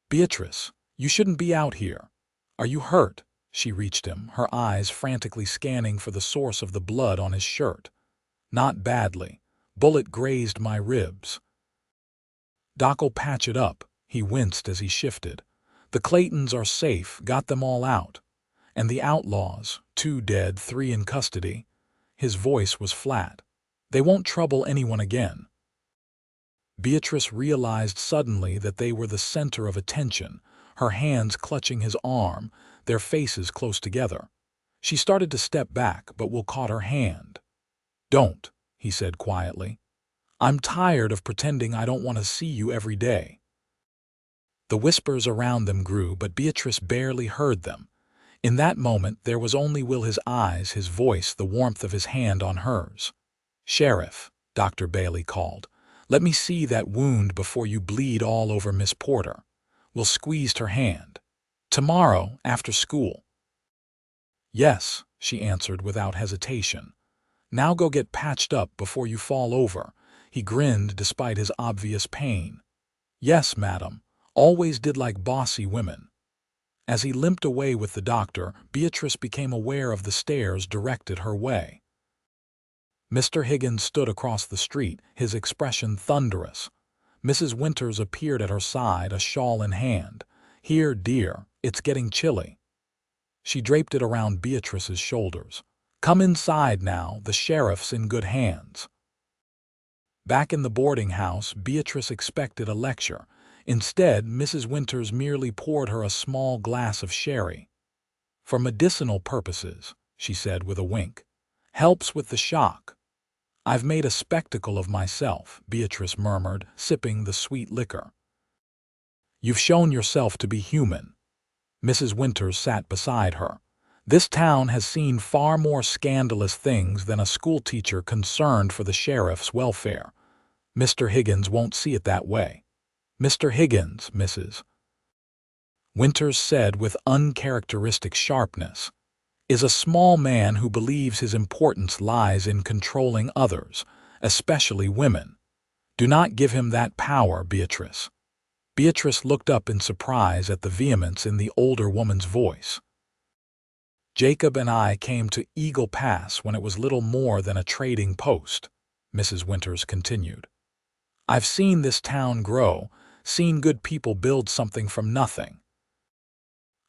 Beatrice, you shouldn't be out here. Are you hurt? She reached him, her eyes frantically scanning for the source of the blood on his shirt. Not badly. Bullet grazed my ribs. Doc'll patch it up, he winced as he shifted. The Claytons are safe, got them all out. And the outlaws, 2 dead, 3 in custody. His voice was flat. They won't trouble anyone again. Beatrice realized suddenly that they were the center of attention, her hands clutching his arm, their faces close together. She started to step back, but Will caught her hand. Don't, he said quietly. I'm tired of pretending I don't want to see you every day. The whispers around them grew, but Beatrice barely heard them. In that moment, there was only Will, his eyes, his voice, the warmth of his hand on hers. Sheriff, Dr. Bailey called, let me see that wound before you bleed all over Miss Porter. Will squeezed her hand. Tomorrow, after school. Yes, she answered without hesitation. Now go get patched up before you fall over. He grinned despite his obvious pain. Yes, madam. Always did like bossy women. As he limped away with the doctor, Beatrice became aware of the stares directed her way. Mr. Higgins stood across the street, his expression thunderous. Mrs. Winters appeared at her side, a shawl in hand. Here, dear, it's getting chilly. She draped it around Beatrice's shoulders. Come inside now, the sheriff's in good hands. Back in the boarding house, Beatrice expected a lecture. Instead, Mrs. Winters merely poured her a small glass of sherry. For medicinal purposes, she said with a wink. Helps with the shock. I've made a spectacle of myself, Beatrice murmured, sipping the sweet liquor. You've shown yourself to be human. Mrs. Winters sat beside her. This town has seen far more scandalous things than a schoolteacher concerned for the sheriff's welfare. Mr. Higgins won't see it that way. Mr. Higgins, Mrs. Winters said with uncharacteristic sharpness, is a small man who believes his importance lies in controlling others, especially women. Do not give him that power, Beatrice. Beatrice looked up in surprise at the vehemence in the older woman's voice. Jacob and I came to Eagle Pass when it was little more than a trading post, Mrs. Winters continued. I've seen this town grow, seen good people build something from nothing.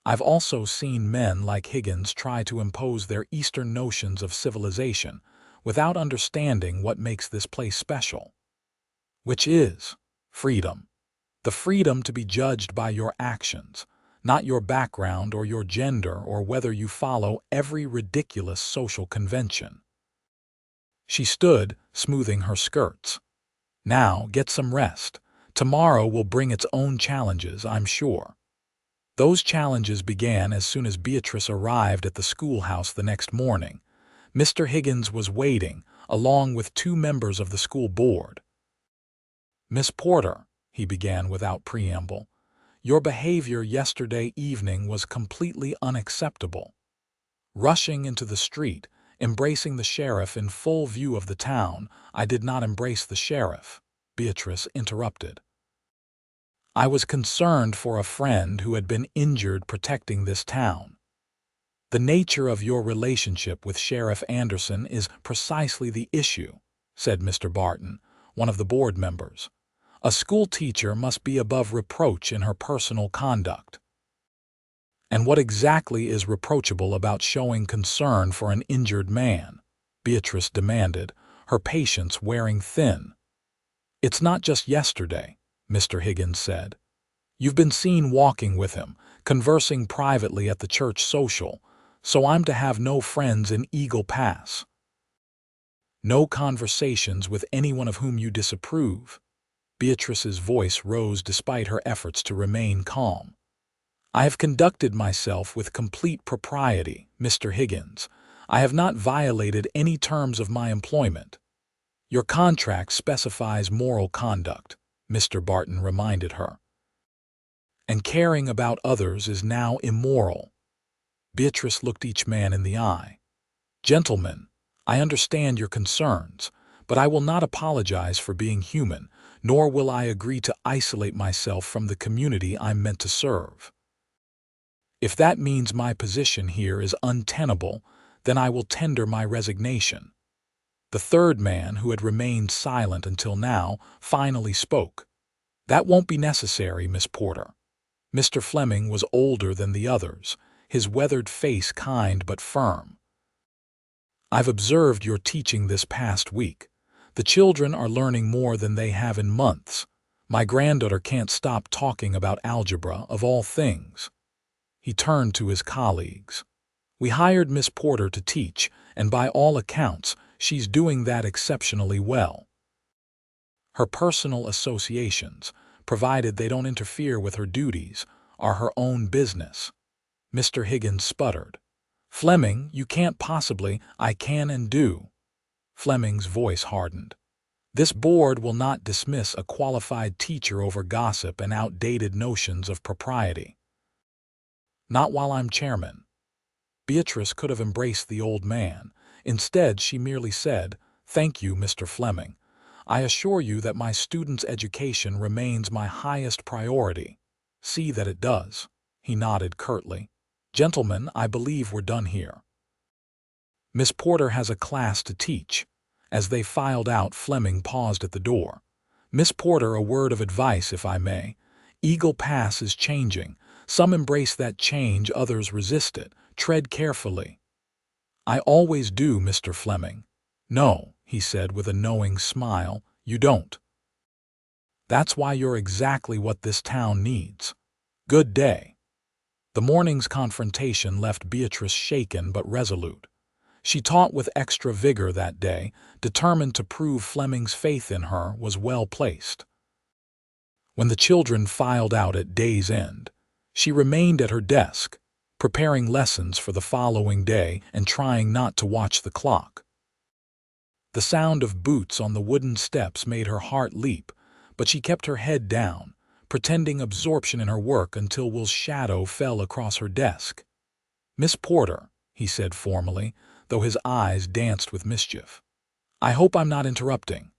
I've also seen men like Higgins try to impose their Eastern notions of civilization without understanding what makes this place special, which is freedom. The freedom to be judged by your actions, not your background or your gender or whether you follow every ridiculous social convention. She stood, smoothing her skirts. Now, get some rest. Tomorrow will bring its own challenges, I'm sure. Those challenges began as soon as Beatrice arrived at the schoolhouse the next morning. Mr. Higgins was waiting, along with 2 members of the school board. Miss Porter, he began without preamble, your behavior yesterday evening was completely unacceptable. Rushing into the street, embracing the sheriff in full view of the town. I did not embrace the sheriff, Beatrice interrupted. I was concerned for a friend who had been injured protecting this town. The nature of your relationship with Sheriff Anderson is precisely the issue, said Mr. Barton, one of the board members. A school teacher must be above reproach in her personal conduct. And what exactly is reproachable about showing concern for an injured man? Beatrice demanded, her patience wearing thin. It's not just yesterday, Mr. Higgins said. You've been seen walking with him, conversing privately at the church social, so I'm to have no friends in Eagle Pass. No conversations with anyone of whom you disapprove. Beatrice's voice rose despite her efforts to remain calm. I have conducted myself with complete propriety, Mr. Higgins. I have not violated any terms of my employment. Your contract specifies moral conduct, Mr. Barton reminded her. And caring about others is now immoral. Beatrice looked each man in the eye. Gentlemen, I understand your concerns, but I will not apologize for being human, nor will I agree to isolate myself from the community I'm meant to serve. If that means my position here is untenable, then I will tender my resignation. The third man, who had remained silent until now, finally spoke. That won't be necessary, Miss Porter. Mr. Fleming was older than the others, his weathered face kind but firm. I've observed your teaching this past week. The children are learning more than they have in months. My granddaughter can't stop talking about algebra, of all things. He turned to his colleagues. We hired Miss Porter to teach, and by all accounts, she's doing that exceptionally well. Her personal associations, provided they don't interfere with her duties, are her own business. Mr. Higgins sputtered. Fleming, you can't possibly. I can and do. Fleming's voice hardened. This board will not dismiss a qualified teacher over gossip and outdated notions of propriety. Not while I'm chairman. Beatrice could have embraced the old man. Instead, she merely said, Thank you, Mr. Fleming. I assure you that my students' education remains my highest priority. See that it does. He nodded curtly. Gentlemen, I believe we're done here. Miss Porter has a class to teach. As they filed out, Fleming paused at the door. Miss Porter, a word of advice, if I may. Eagle Pass is changing. Some embrace that change, others resist it. Tread carefully. I always do, Mr. Fleming. No, he said with a knowing smile, you don't. That's why you're exactly what this town needs. Good day. The morning's confrontation left Beatrice shaken but resolute. She taught with extra vigor that day, determined to prove Fleming's faith in her was well placed. When the children filed out at day's end, she remained at her desk, preparing lessons for the following day and trying not to watch the clock. The sound of boots on the wooden steps made her heart leap, but she kept her head down, pretending absorption in her work until Will's shadow fell across her desk. "Miss Porter," he said formally, though his eyes danced with mischief. "I hope I'm not interrupting."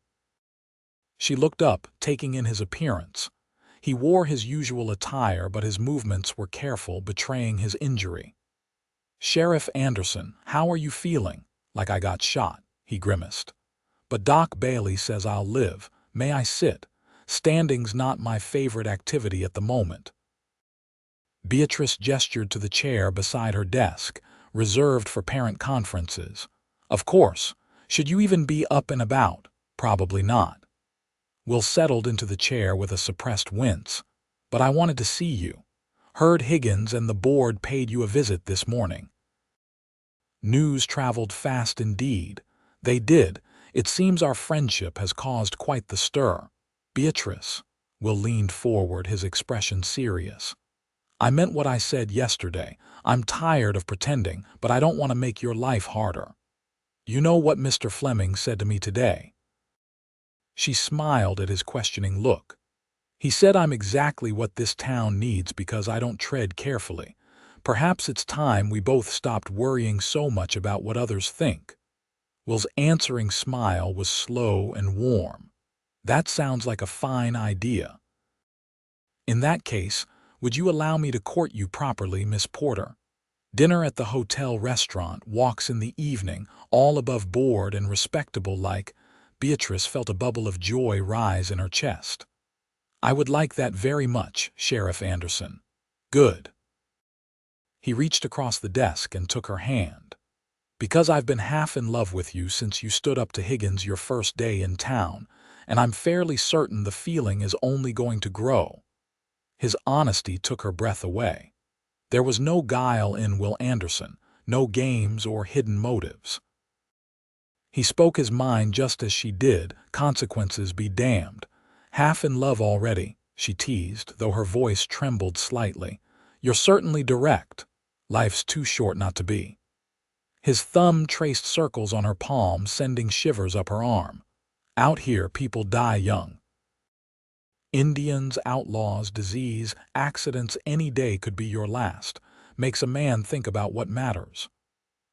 She looked up, taking in his appearance. He wore his usual attire, but his movements were careful, betraying his injury. "Sheriff Anderson, how are you feeling?" "Like I got shot," he grimaced. "But Doc Bailey says I'll live. May I sit? Standing's not my favorite activity at the moment." Beatrice gestured to the chair beside her desk, reserved for parent conferences. "Of course. Should you even be up and about?" "Probably not." Will settled into the chair with a suppressed wince. "But I wanted to see you. Heard Higgins and the board paid you a visit this morning." News traveled fast indeed. They did. "It seems our friendship has caused quite the stir." "Beatrice." Will leaned forward, his expression serious. "I meant what I said yesterday. I'm tired of pretending, but I don't want to make your life harder. You know what Mr. Fleming said to me today?" She smiled at his questioning look. "He said I'm exactly what this town needs because I don't tread carefully. Perhaps it's time we both stopped worrying so much about what others think." Will's answering smile was slow and warm. "That sounds like a fine idea." "In that case, would you allow me to court you properly, Miss Porter? Dinner at the hotel restaurant, walks in the evening, all above board and respectable like—" Beatrice felt a bubble of joy rise in her chest. "I would like that very much, Sheriff Anderson." "Good." He reached across the desk and took her hand. "Because I've been half in love with you since you stood up to Higgins your first day in town, and I'm fairly certain the feeling is only going to grow." His honesty took her breath away. There was no guile in Will Anderson, no games or hidden motives. He spoke his mind just as she did, consequences be damned. "Half in love already," she teased, though her voice trembled slightly. "You're certainly direct. Life's too short not to be." His thumb traced circles on her palm, sending shivers up her arm. "Out here, people die young. Indians, outlaws, disease, accidents, any day could be your last. Makes a man think about what matters."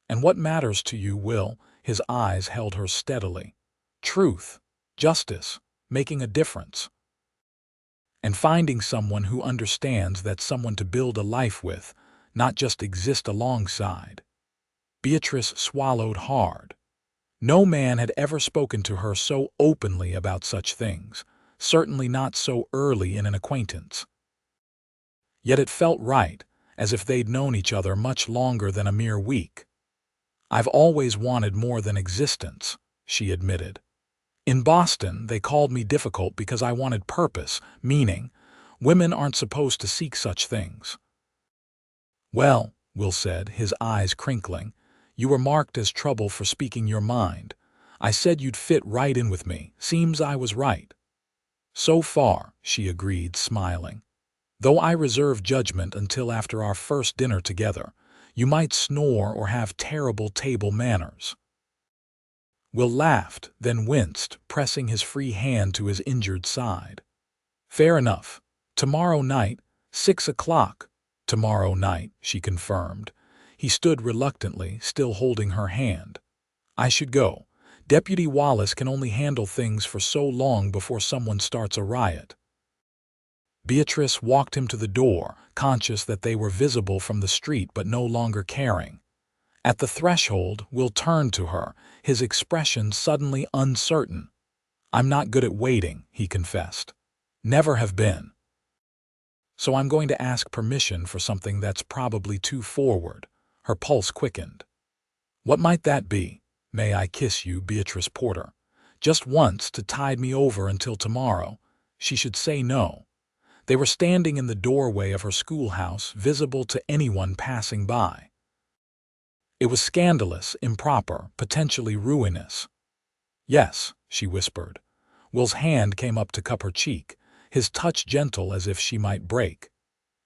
"And what matters to you, Will?" His eyes held her steadily. "Truth, justice, making a difference. And finding someone who understands that's someone to build a life with, not just exist alongside." Beatrice swallowed hard. No man had ever spoken to her so openly about such things, certainly not so early in an acquaintance. Yet it felt right, as if they'd known each other much longer than a mere week. "I've always wanted more than existence," she admitted. "In Boston, they called me difficult because I wanted purpose, meaning. Women aren't supposed to seek such things." "Well," Will said, his eyes crinkling, "you were marked as trouble for speaking your mind. I said you'd fit right in with me. Seems I was right." "So far," she agreed, smiling. "Though I reserve judgment until after our first dinner together. You might snore or have terrible table manners." Will laughed, then winced, pressing his free hand to his injured side. "Fair enough. Tomorrow night, 6 o'clock. "Tomorrow night," she confirmed. He stood reluctantly, still holding her hand. "I should go. Deputy Wallace can only handle things for so long before someone starts a riot." Beatrice walked him to the door, conscious that they were visible from the street but no longer caring. At the threshold, Will turned to her, his expression suddenly uncertain. "I'm not good at waiting," he confessed. "Never have been. So I'm going to ask permission for something that's probably too forward." Her pulse quickened. "What might that be?" "May I kiss you, Beatrice Porter? Just once to tide me over until tomorrow." She should say no. They were standing in the doorway of her schoolhouse, visible to anyone passing by. It was scandalous, improper, potentially ruinous. "Yes," she whispered. Will's hand came up to cup her cheek, his touch gentle as if she might break.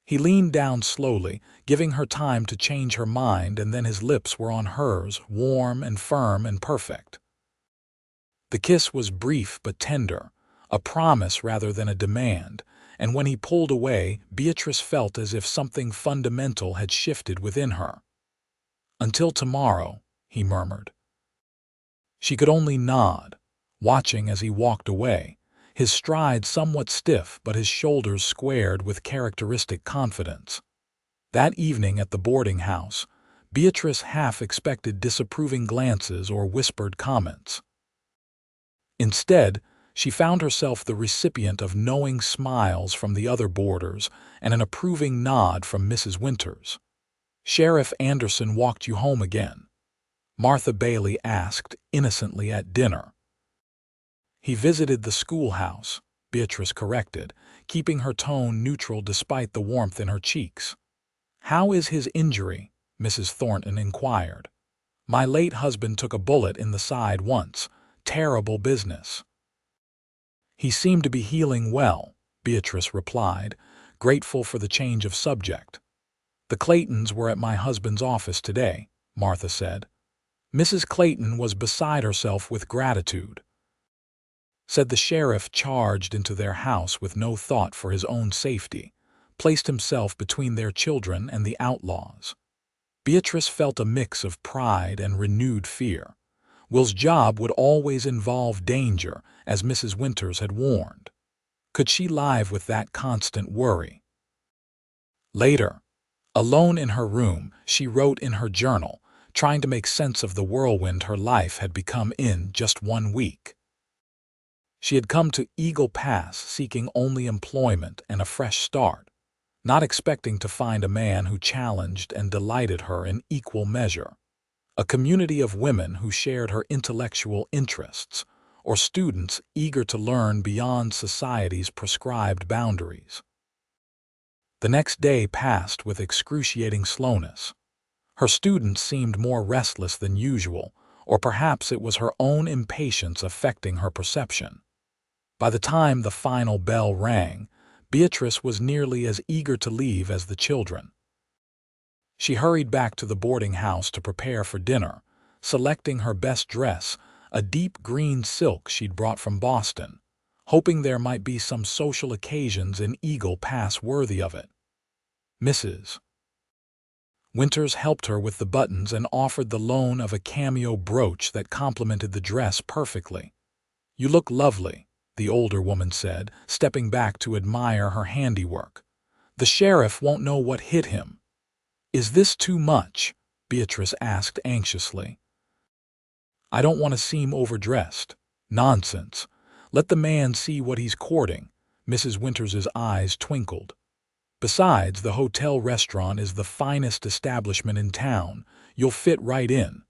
He leaned down slowly, giving her time to change her mind, and then his lips were on hers, warm and firm and perfect. The kiss was brief but tender, a promise rather than a demand, and when he pulled away, Beatrice felt as if something fundamental had shifted within her. "Until tomorrow," he murmured. She could only nod, watching as he walked away, his stride somewhat stiff but his shoulders squared with characteristic confidence. That evening at the boarding house, Beatrice half expected disapproving glances or whispered comments. Instead, she found herself the recipient of knowing smiles from the other boarders and an approving nod from Mrs. Winters. "Sheriff Anderson walked you home again?" Martha Bailey asked innocently at dinner. "He visited the schoolhouse," Beatrice corrected, keeping her tone neutral despite the warmth in her cheeks. "How is his injury?" Mrs. Thornton inquired. "My late husband took a bullet in the side once. Terrible business." "He seemed to be healing well," Beatrice replied, grateful for the change of subject. "The Claytons were at my husband's office today," Martha said. Mrs. Clayton was beside herself with gratitude. Said the sheriff charged into their house with no thought for his own safety, placed himself between their children and the outlaws. Beatrice felt a mix of pride and renewed fear. Will's job would always involve danger, as Mrs. Winters had warned. Could she live with that constant worry? Later, alone in her room, she wrote in her journal, trying to make sense of the whirlwind her life had become in just 1 week. She had come to Eagle Pass seeking only employment and a fresh start, not expecting to find a man who challenged and delighted her in equal measure. A community of women who shared her intellectual interests, or students eager to learn beyond society's prescribed boundaries. The next day passed with excruciating slowness. Her students seemed more restless than usual, or perhaps it was her own impatience affecting her perception. By the time the final bell rang, Beatrice was nearly as eager to leave as the children. She hurried back to the boarding house to prepare for dinner, selecting her best dress, a deep green silk she'd brought from Boston, hoping there might be some social occasions in Eagle Pass worthy of it. Mrs. Winters helped her with the buttons and offered the loan of a cameo brooch that complemented the dress perfectly. "You look lovely," the older woman said, stepping back to admire her handiwork. "The sheriff won't know what hit him." "Is this too much?" Beatrice asked anxiously. "I don't want to seem overdressed." "Nonsense. Let the man see what he's courting." Mrs. Winters's eyes twinkled. "Besides, the hotel restaurant is the finest establishment in town. You'll fit right in."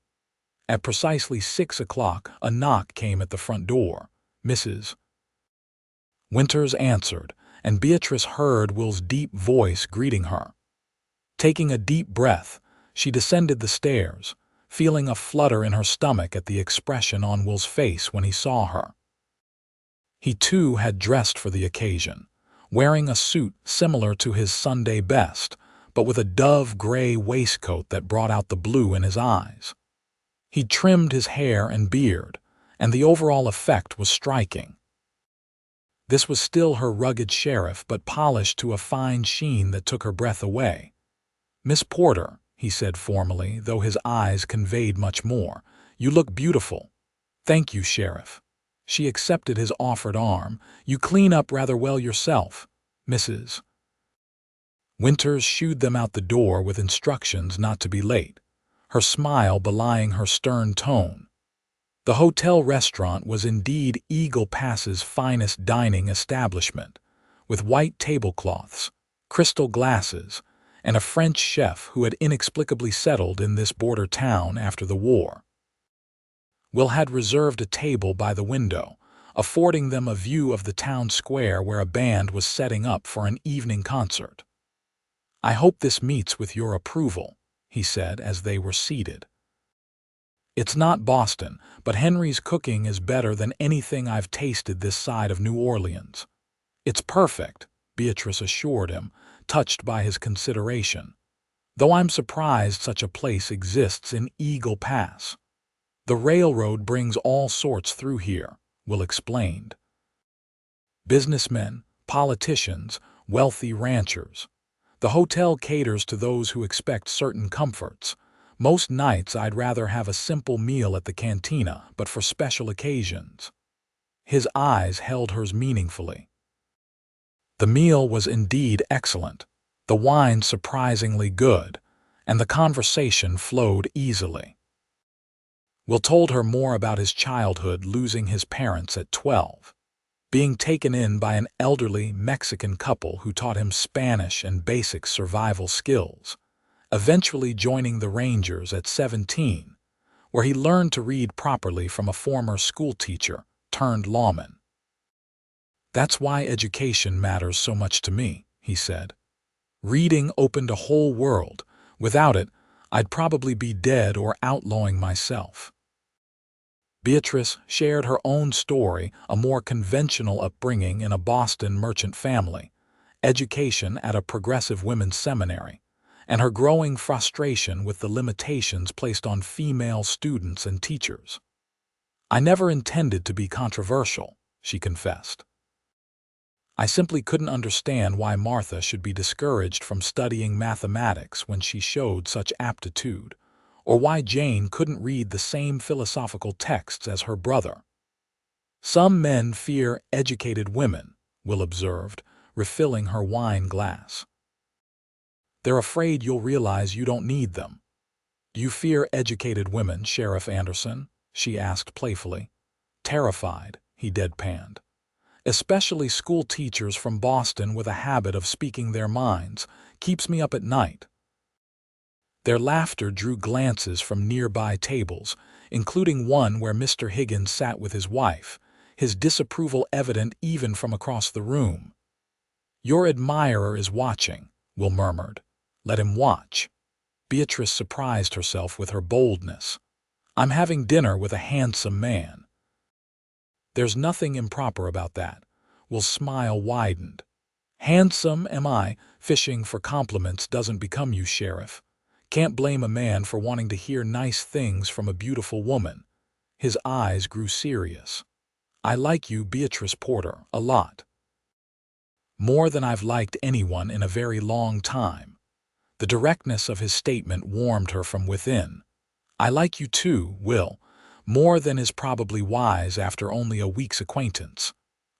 At precisely 6 o'clock, a knock came at the front door. Mrs. Winters answered, and Beatrice heard Will's deep voice greeting her. Taking a deep breath, she descended the stairs, feeling a flutter in her stomach at the expression on Will's face when he saw her. He too had dressed for the occasion, wearing a suit similar to his Sunday best, but with a dove-gray waistcoat that brought out the blue in his eyes. He'd trimmed his hair and beard, and the overall effect was striking. This was still her rugged sheriff, but polished to a fine sheen that took her breath away. "Miss Porter," he said formally, though his eyes conveyed much more, "you look beautiful." "Thank you, Sheriff." She accepted his offered arm. "You clean up rather well yourself." Mrs. Winters shooed them out the door with instructions not to be late, her smile belying her stern tone. The hotel restaurant was indeed Eagle Pass's finest dining establishment, with white tablecloths, crystal glasses, and a French chef who had inexplicably settled in this border town after the war. Will had reserved a table by the window, affording them a view of the town square where a band was setting up for an evening concert. "I hope this meets with your approval," he said as they were seated. "It's not Boston, but Henry's cooking is better than anything I've tasted this side of New Orleans." "It's perfect," Beatrice assured him, touched by his consideration. "Though I'm surprised such a place exists in Eagle Pass." The railroad brings all sorts through here, Will explained. Businessmen, politicians, wealthy ranchers. The hotel caters to those who expect certain comforts. Most nights I'd rather have a simple meal at the cantina, but for special occasions. His eyes held hers meaningfully. The meal was indeed excellent, the wine surprisingly good, and the conversation flowed easily. Will told her more about his childhood, losing his parents at 12, being taken in by an elderly Mexican couple who taught him Spanish and basic survival skills, eventually joining the Rangers at 17, where he learned to read properly from a former schoolteacher turned lawman. That's why education matters so much to me, he said. Reading opened a whole world. Without it, I'd probably be dead or outlawing myself. Beatrice shared her own story, a more conventional upbringing in a Boston merchant family, education at a progressive women's seminary, and her growing frustration with the limitations placed on female students and teachers. I never intended to be controversial, she confessed. I simply couldn't understand why Martha should be discouraged from studying mathematics when she showed such aptitude, or why Jane couldn't read the same philosophical texts as her brother. Some men fear educated women, Will observed, refilling her wine glass. They're afraid you'll realize you don't need them. Do you fear educated women, Sheriff Anderson? She asked playfully. Terrified, he deadpanned. Especially school teachers from Boston with a habit of speaking their minds. Keeps me up at night. Their laughter drew glances from nearby tables, including one where Mr. Higgins sat with his wife, his disapproval evident even from across the room. Your admirer is watching, Will murmured. Let him watch. Beatrice surprised herself with her boldness. I'm having dinner with a handsome man. There's nothing improper about that. Will's smile widened. Handsome am I? Fishing for compliments doesn't become you, Sheriff. Can't blame a man for wanting to hear nice things from a beautiful woman. His eyes grew serious. I like you, Beatrice Porter, a lot. More than I've liked anyone in a very long time. The directness of his statement warmed her from within. I like you too, Will, more than is probably wise after only a week's acquaintance.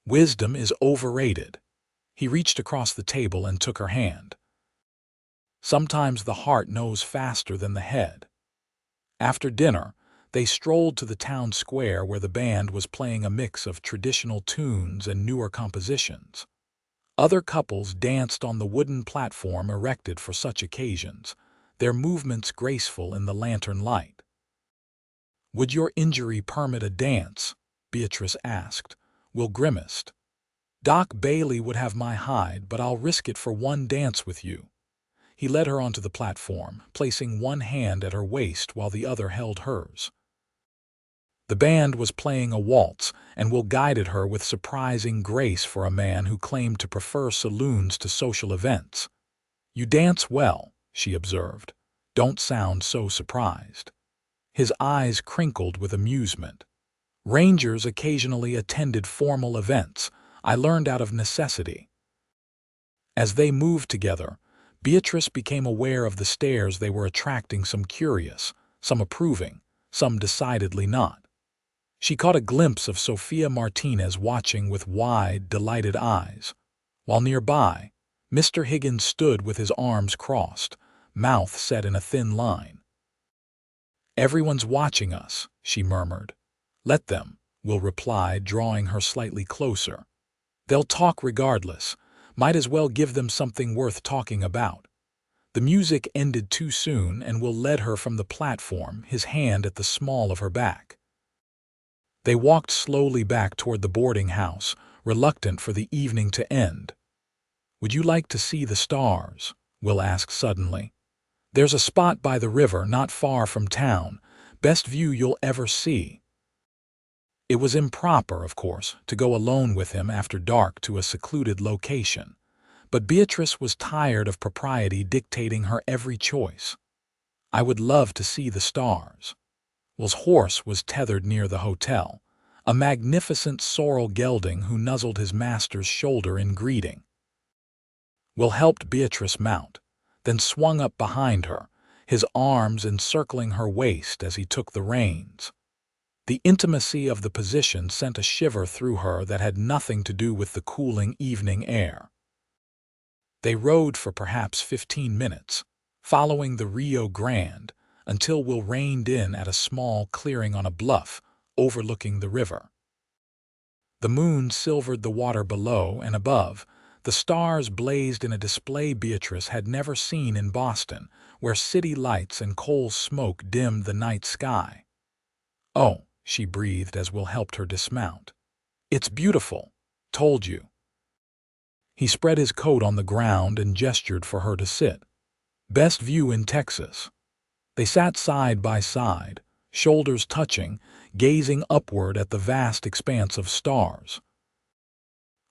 Wisdom is overrated. He reached across the table and took her hand. Sometimes the heart knows faster than the head. After dinner, they strolled to the town square where the band was playing a mix of traditional tunes and newer compositions. Other couples danced on the wooden platform erected for such occasions, their movements graceful in the lantern light. Would your injury permit a dance? Beatrice asked. Will grimaced. Doc Bailey would have my hide, but I'll risk it for one dance with you. He led her onto the platform, placing one hand at her waist while the other held hers. The band was playing a waltz, and Will guided her with surprising grace for a man who claimed to prefer saloons to social events. You dance well, she observed. Don't sound so surprised. His eyes crinkled with amusement. Rangers occasionally attended formal events. I learned out of necessity. As they moved together, Beatrice became aware of the stares they were attracting, some curious, some approving, some decidedly not. She caught a glimpse of Sophia Martinez watching with wide, delighted eyes, while nearby, Mr. Higgins stood with his arms crossed, mouth set in a thin line. Everyone's watching us, she murmured. Let them, Will replied, drawing her slightly closer. They'll talk regardless. Might as well give them something worth talking about. The music ended too soon, and Will led her from the platform, his hand at the small of her back. They walked slowly back toward the boarding house, reluctant for the evening to end. Would you like to see the stars? Will asked suddenly. There's a spot by the river not far from town, best view you'll ever see. It was improper, of course, to go alone with him after dark to a secluded location, but Beatrice was tired of propriety dictating her every choice. I would love to see the stars. Will's horse was tethered near the hotel, a magnificent sorrel gelding who nuzzled his master's shoulder in greeting. Will helped Beatrice mount, then swung up behind her, his arms encircling her waist as he took the reins. The intimacy of the position sent a shiver through her that had nothing to do with the cooling evening air. They rode for perhaps 15 minutes, following the Rio Grande, until Will reined in at a small clearing on a bluff overlooking the river. The moon silvered the water below and above. The stars blazed in a display Beatrice had never seen in Boston, where city lights and coal smoke dimmed the night sky. "Oh," she breathed as Will helped her dismount. "It's beautiful. Told you." He spread his coat on the ground and gestured for her to sit. "Best view in Texas." They sat side by side, shoulders touching, gazing upward at the vast expanse of stars.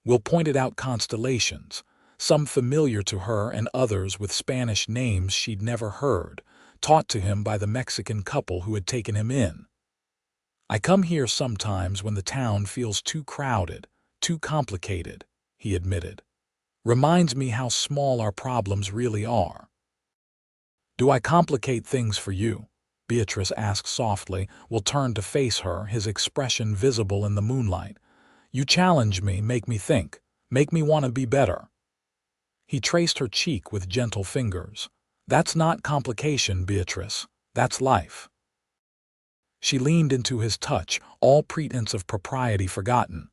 Will pointed out constellations, some familiar to her and others with Spanish names she'd never heard, taught to him by the Mexican couple who had taken him in. "I come here sometimes when the town feels too crowded, too complicated," he admitted. "Reminds me how small our problems really are." "Do I complicate things for you?" Beatrice asked softly. Will turned to face her, his expression visible in the moonlight. "You challenge me, make me think, make me want to be better." He traced her cheek with gentle fingers. "That's not complication, Beatrice. That's life." She leaned into his touch, all pretense of propriety forgotten.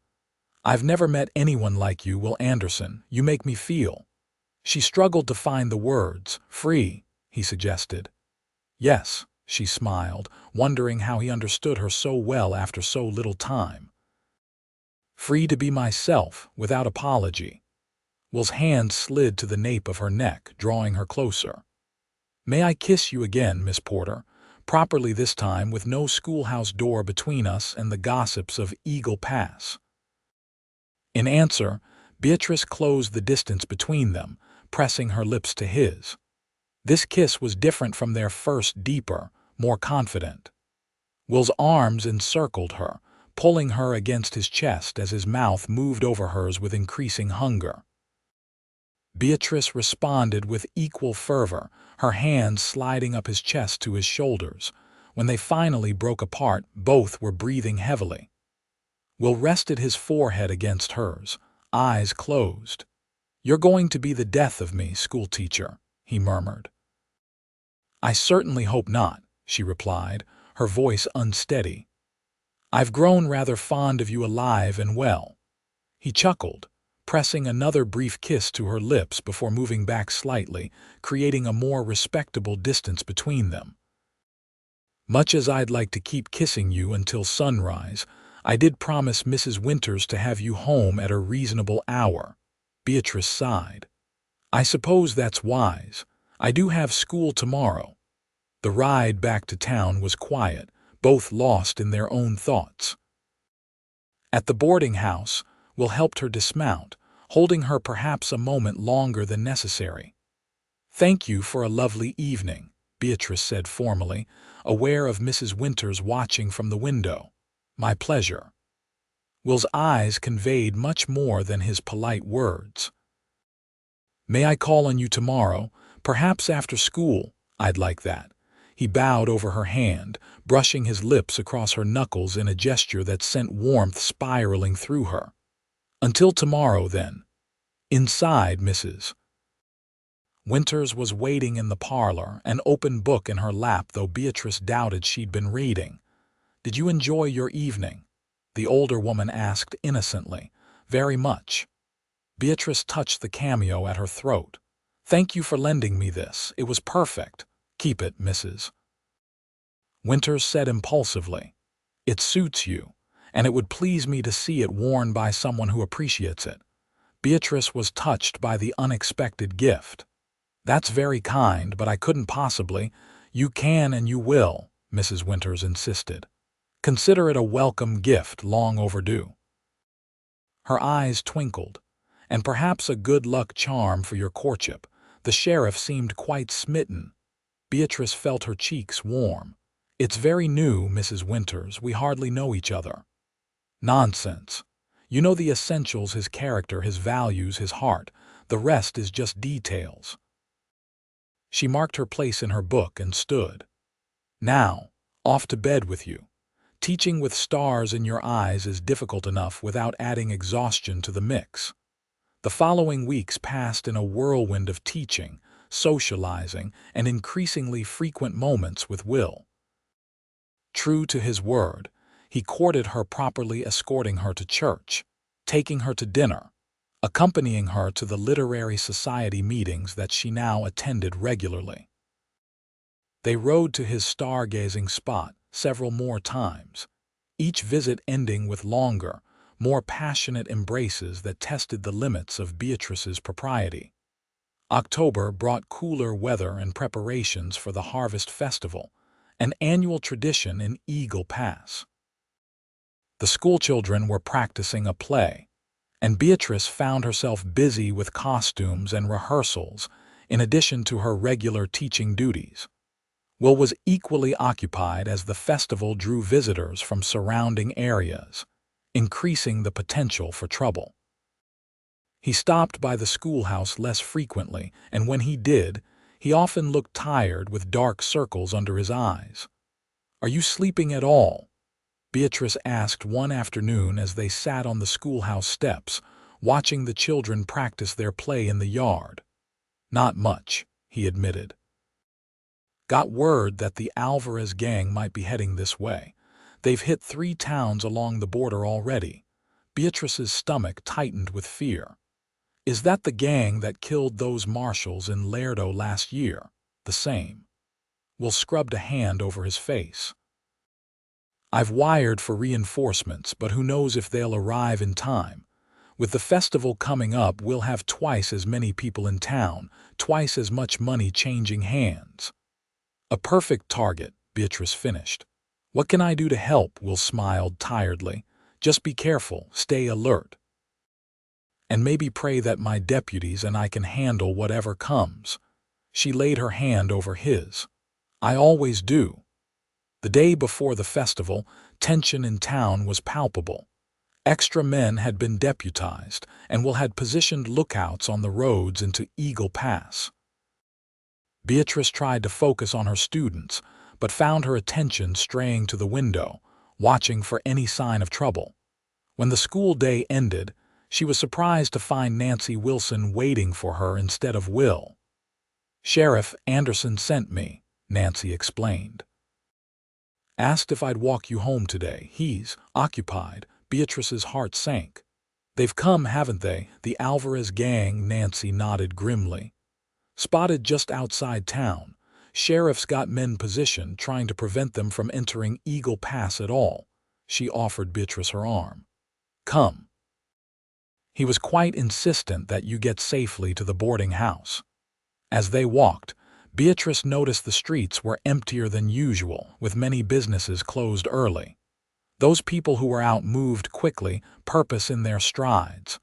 "I've never met anyone like you, Will Anderson. You make me feel." She struggled to find the words. "Free," he suggested. "Yes," she smiled, wondering how he understood her so well after so little time. "Free to be myself, without apology." Will's hand slid to the nape of her neck, drawing her closer. "May I kiss you again, Miss Porter? Properly this time, with no schoolhouse door between us and the gossips of Eagle Pass." In answer, Beatrice closed the distance between them, pressing her lips to his. This kiss was different from their first, deeper, more confident. Will's arms encircled her, pulling her against his chest as his mouth moved over hers with increasing hunger. Beatrice responded with equal fervor, her hands sliding up his chest to his shoulders. When they finally broke apart, both were breathing heavily. Will rested his forehead against hers, eyes closed. "You're going to be the death of me, schoolteacher," he murmured. "I certainly hope not," she replied, her voice unsteady. "I've grown rather fond of you alive and well." He chuckled, pressing another brief kiss to her lips before moving back slightly, creating a more respectable distance between them. "Much as I'd like to keep kissing you until sunrise, I did promise Mrs. Winters to have you home at a reasonable hour." Beatrice sighed. "I suppose that's wise. I do have school tomorrow." The ride back to town was quiet, both lost in their own thoughts. At the boarding house, Will helped her dismount, holding her perhaps a moment longer than necessary. "Thank you for a lovely evening," Beatrice said formally, aware of Mrs. Winters watching from the window. "My pleasure." Will's eyes conveyed much more than his polite words. "May I call on you tomorrow, perhaps after school? I'd like that." He bowed over her hand, brushing his lips across her knuckles in a gesture that sent warmth spiraling through her. "Until tomorrow, then." Inside, Mrs. Winters was waiting in the parlor, an open book in her lap, though Beatrice doubted she'd been reading. "Did you enjoy your evening?" the older woman asked innocently. "Very much." Beatrice touched the cameo at her throat. "Thank you for lending me this. It was perfect." "Keep it, Mrs. Winters said impulsively. "It suits you, and it would please me to see it worn by someone who appreciates it." Beatrice was touched by the unexpected gift. "That's very kind, but I couldn't possibly." "You can and you will," Mrs. Winters insisted. "Consider it a welcome gift, long overdue." Her eyes twinkled. "And perhaps a good luck charm for your courtship." The sheriff seemed quite smitten. Beatrice felt her cheeks warm. "It's very new, Mrs. Winters. We hardly know each other." "Nonsense. You know the essentials: his character, his values, his heart. The rest is just details." She marked her place in her book and stood. "Now, off to bed with you. Teaching with stars in your eyes is difficult enough without adding exhaustion to the mix." The following weeks passed in a whirlwind of teaching, socializing, and increasingly frequent moments with Will. True to his word, he courted her properly, escorting her to church, taking her to dinner, accompanying her to the literary society meetings that she now attended regularly. They rode to his stargazing spot several more times, each visit ending with longer, more passionate embraces that tested the limits of Beatrice's propriety. October brought cooler weather and preparations for the Harvest Festival, an annual tradition in Eagle Pass. The schoolchildren were practicing a play, and Beatrice found herself busy with costumes and rehearsals in addition to her regular teaching duties. Will was equally occupied as the festival drew visitors from surrounding areas, increasing the potential for trouble. He stopped by the schoolhouse less frequently, and when he did, he often looked tired with dark circles under his eyes. "Are you sleeping at all?" Beatrice asked one afternoon as they sat on the schoolhouse steps, watching the children practice their play in the yard. "Not much," he admitted. "Got word that the Alvarez gang might be heading this way. They've hit 3 towns along the border already." Beatrice's stomach tightened with fear. "Is that the gang that killed those marshals in Lerdo last year?" "The same." Will scrubbed a hand over his face. "I've wired for reinforcements, but who knows if they'll arrive in time. With the festival coming up, we'll have twice as many people in town, twice as much money changing hands." "A perfect target," Beatrice finished. "What can I do to help?" Will smiled tiredly. "Just be careful, stay alert. And maybe pray that my deputies and I can handle whatever comes." She laid her hand over his. "I always do." The day before the festival, tension in town was palpable. Extra men had been deputized, and Will had positioned lookouts on the roads into Eagle Pass. Beatrice tried to focus on her students, but found her attention straying to the window, watching for any sign of trouble. When the school day ended, she was surprised to find Nancy Wilson waiting for her instead of Will. "Sheriff Anderson sent me," Nancy explained. "Asked if I'd walk you home today. He's occupied." Beatrice's heart sank. "They've come, haven't they? The Alvarez gang?" Nancy nodded grimly. "Spotted just outside town. Sheriff's got men positioned, trying to prevent them from entering Eagle Pass at all." She offered Beatrice her arm. "Come." He was quite insistent that you get safely to the boarding house. As they walked, Beatrice noticed the streets were emptier than usual, with many businesses closed early. Those people who were out moved quickly, purpose in their strides.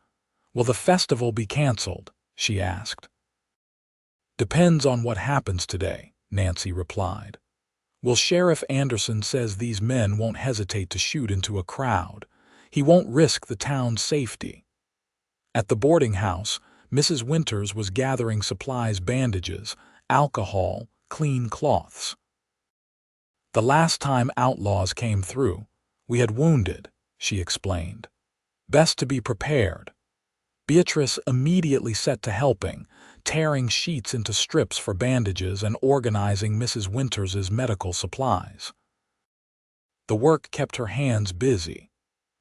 "Will the festival be canceled?" she asked. "Depends on what happens today," Nancy replied. "Well, Sheriff Anderson says these men won't hesitate to shoot into a crowd. He won't risk the town's safety." At the boarding house, Mrs. Winters was gathering supplies: bandages, alcohol, clean cloths. "The last time outlaws came through, we had wounded," she explained. "Best to be prepared." Beatrice immediately set to helping, tearing sheets into strips for bandages and organizing Mrs. Winters's medical supplies. The work kept her hands busy,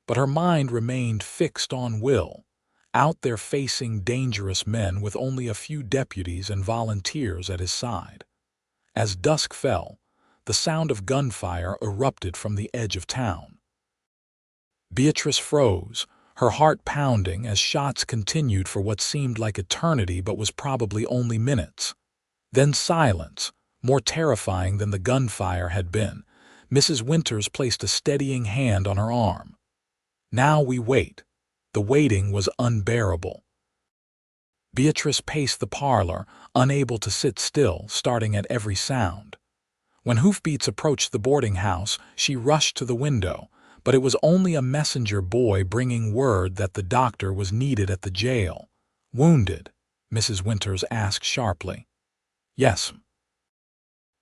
but her mind remained fixed on Will, out there facing dangerous men with only a few deputies and volunteers at his side. As dusk fell, the sound of gunfire erupted from the edge of town. Beatrice froze, her heart pounding as shots continued for what seemed like eternity but was probably only minutes. Then silence, more terrifying than the gunfire had been. Mrs. Winters placed a steadying hand on her arm. "Now we wait." The waiting was unbearable. Beatrice paced the parlor, unable to sit still, starting at every sound. When hoofbeats approached the boarding house, she rushed to the window, but it was only a messenger boy bringing word that the doctor was needed at the jail. "Wounded?" Mrs. Winters asked sharply. "Yes."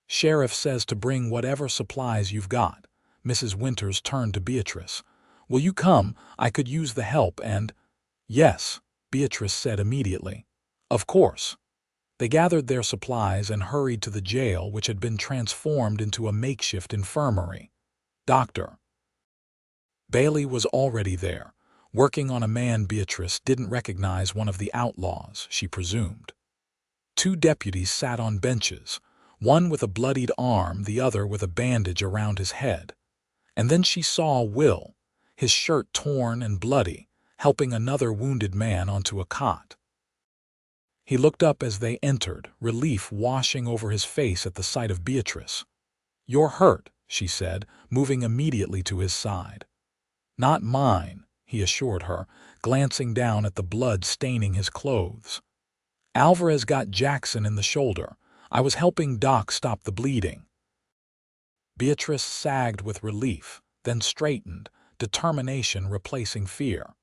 "Sheriff says to bring whatever supplies you've got." Mrs. Winters turned to Beatrice. "Will you come? I could use the help and—" "Yes," Beatrice said immediately. "Of course." They gathered their supplies and hurried to the jail, which had been transformed into a makeshift infirmary. Dr. Bailey was already there, working on a man Beatrice didn't recognize, one of the outlaws, she presumed. Two deputies sat on benches, one with a bloodied arm, the other with a bandage around his head. And then she saw Will, his shirt torn and bloody, helping another wounded man onto a cot. He looked up as they entered, relief washing over his face at the sight of Beatrice. "You're hurt," she said, moving immediately to his side. "Not mine," he assured her, glancing down at the blood staining his clothes. "Alvarez got Jackson in the shoulder. I was helping Doc stop the bleeding." Beatrice sagged with relief, then straightened, determination replacing fear.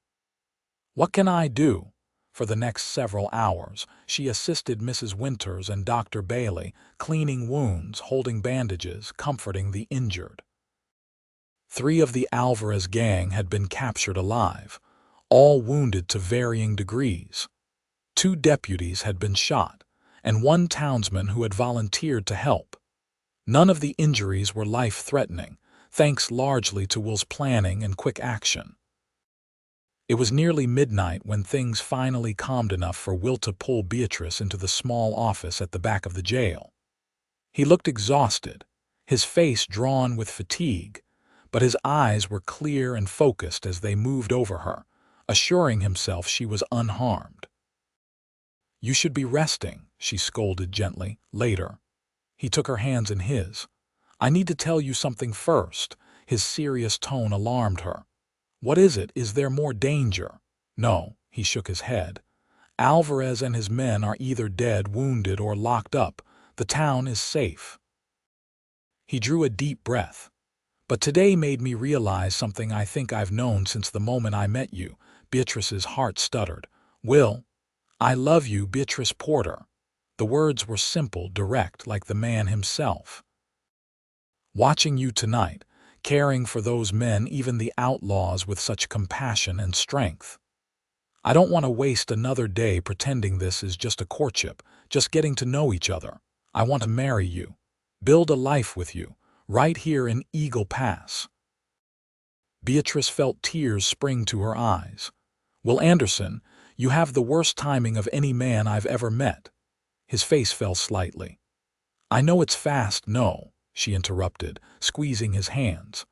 "What can I do?" For the next several hours, she assisted Mrs. Winters and Dr. Bailey, cleaning wounds, holding bandages, comforting the injured. 3 of the Alvarez gang had been captured alive, all wounded to varying degrees. 2 deputies had been shot, and 1 townsman who had volunteered to help. None of the injuries were life-threatening, thanks largely to Will's planning and quick action. It was nearly midnight when things finally calmed enough for Will to pull Beatrice into the small office at the back of the jail. He looked exhausted, his face drawn with fatigue, but his eyes were clear and focused as they moved over her, assuring himself she was unharmed. "You should be resting," she scolded gently, later. He took her hands in his. "I need to tell you something first." His serious tone alarmed her. "What is it? Is there more danger?" "No," he shook his head. "Alvarez and his men are either dead, wounded, or locked up. The town is safe." He drew a deep breath. "But today made me realize something I think I've known since the moment I met you." Beatrice's heart stuttered. "Will, I love you, Beatrice Porter." The words were simple, direct, like the man himself. "Watching you tonight, caring for those men, even the outlaws, with such compassion and strength. I don't want to waste another day pretending this is just a courtship, just getting to know each other. I want to marry you, build a life with you, right here in Eagle Pass." Beatrice felt tears spring to her eyes. "Will Anderson, you have the worst timing of any man I've ever met." His face fell slightly. "I know it's fast, no," she interrupted, squeezing his hands.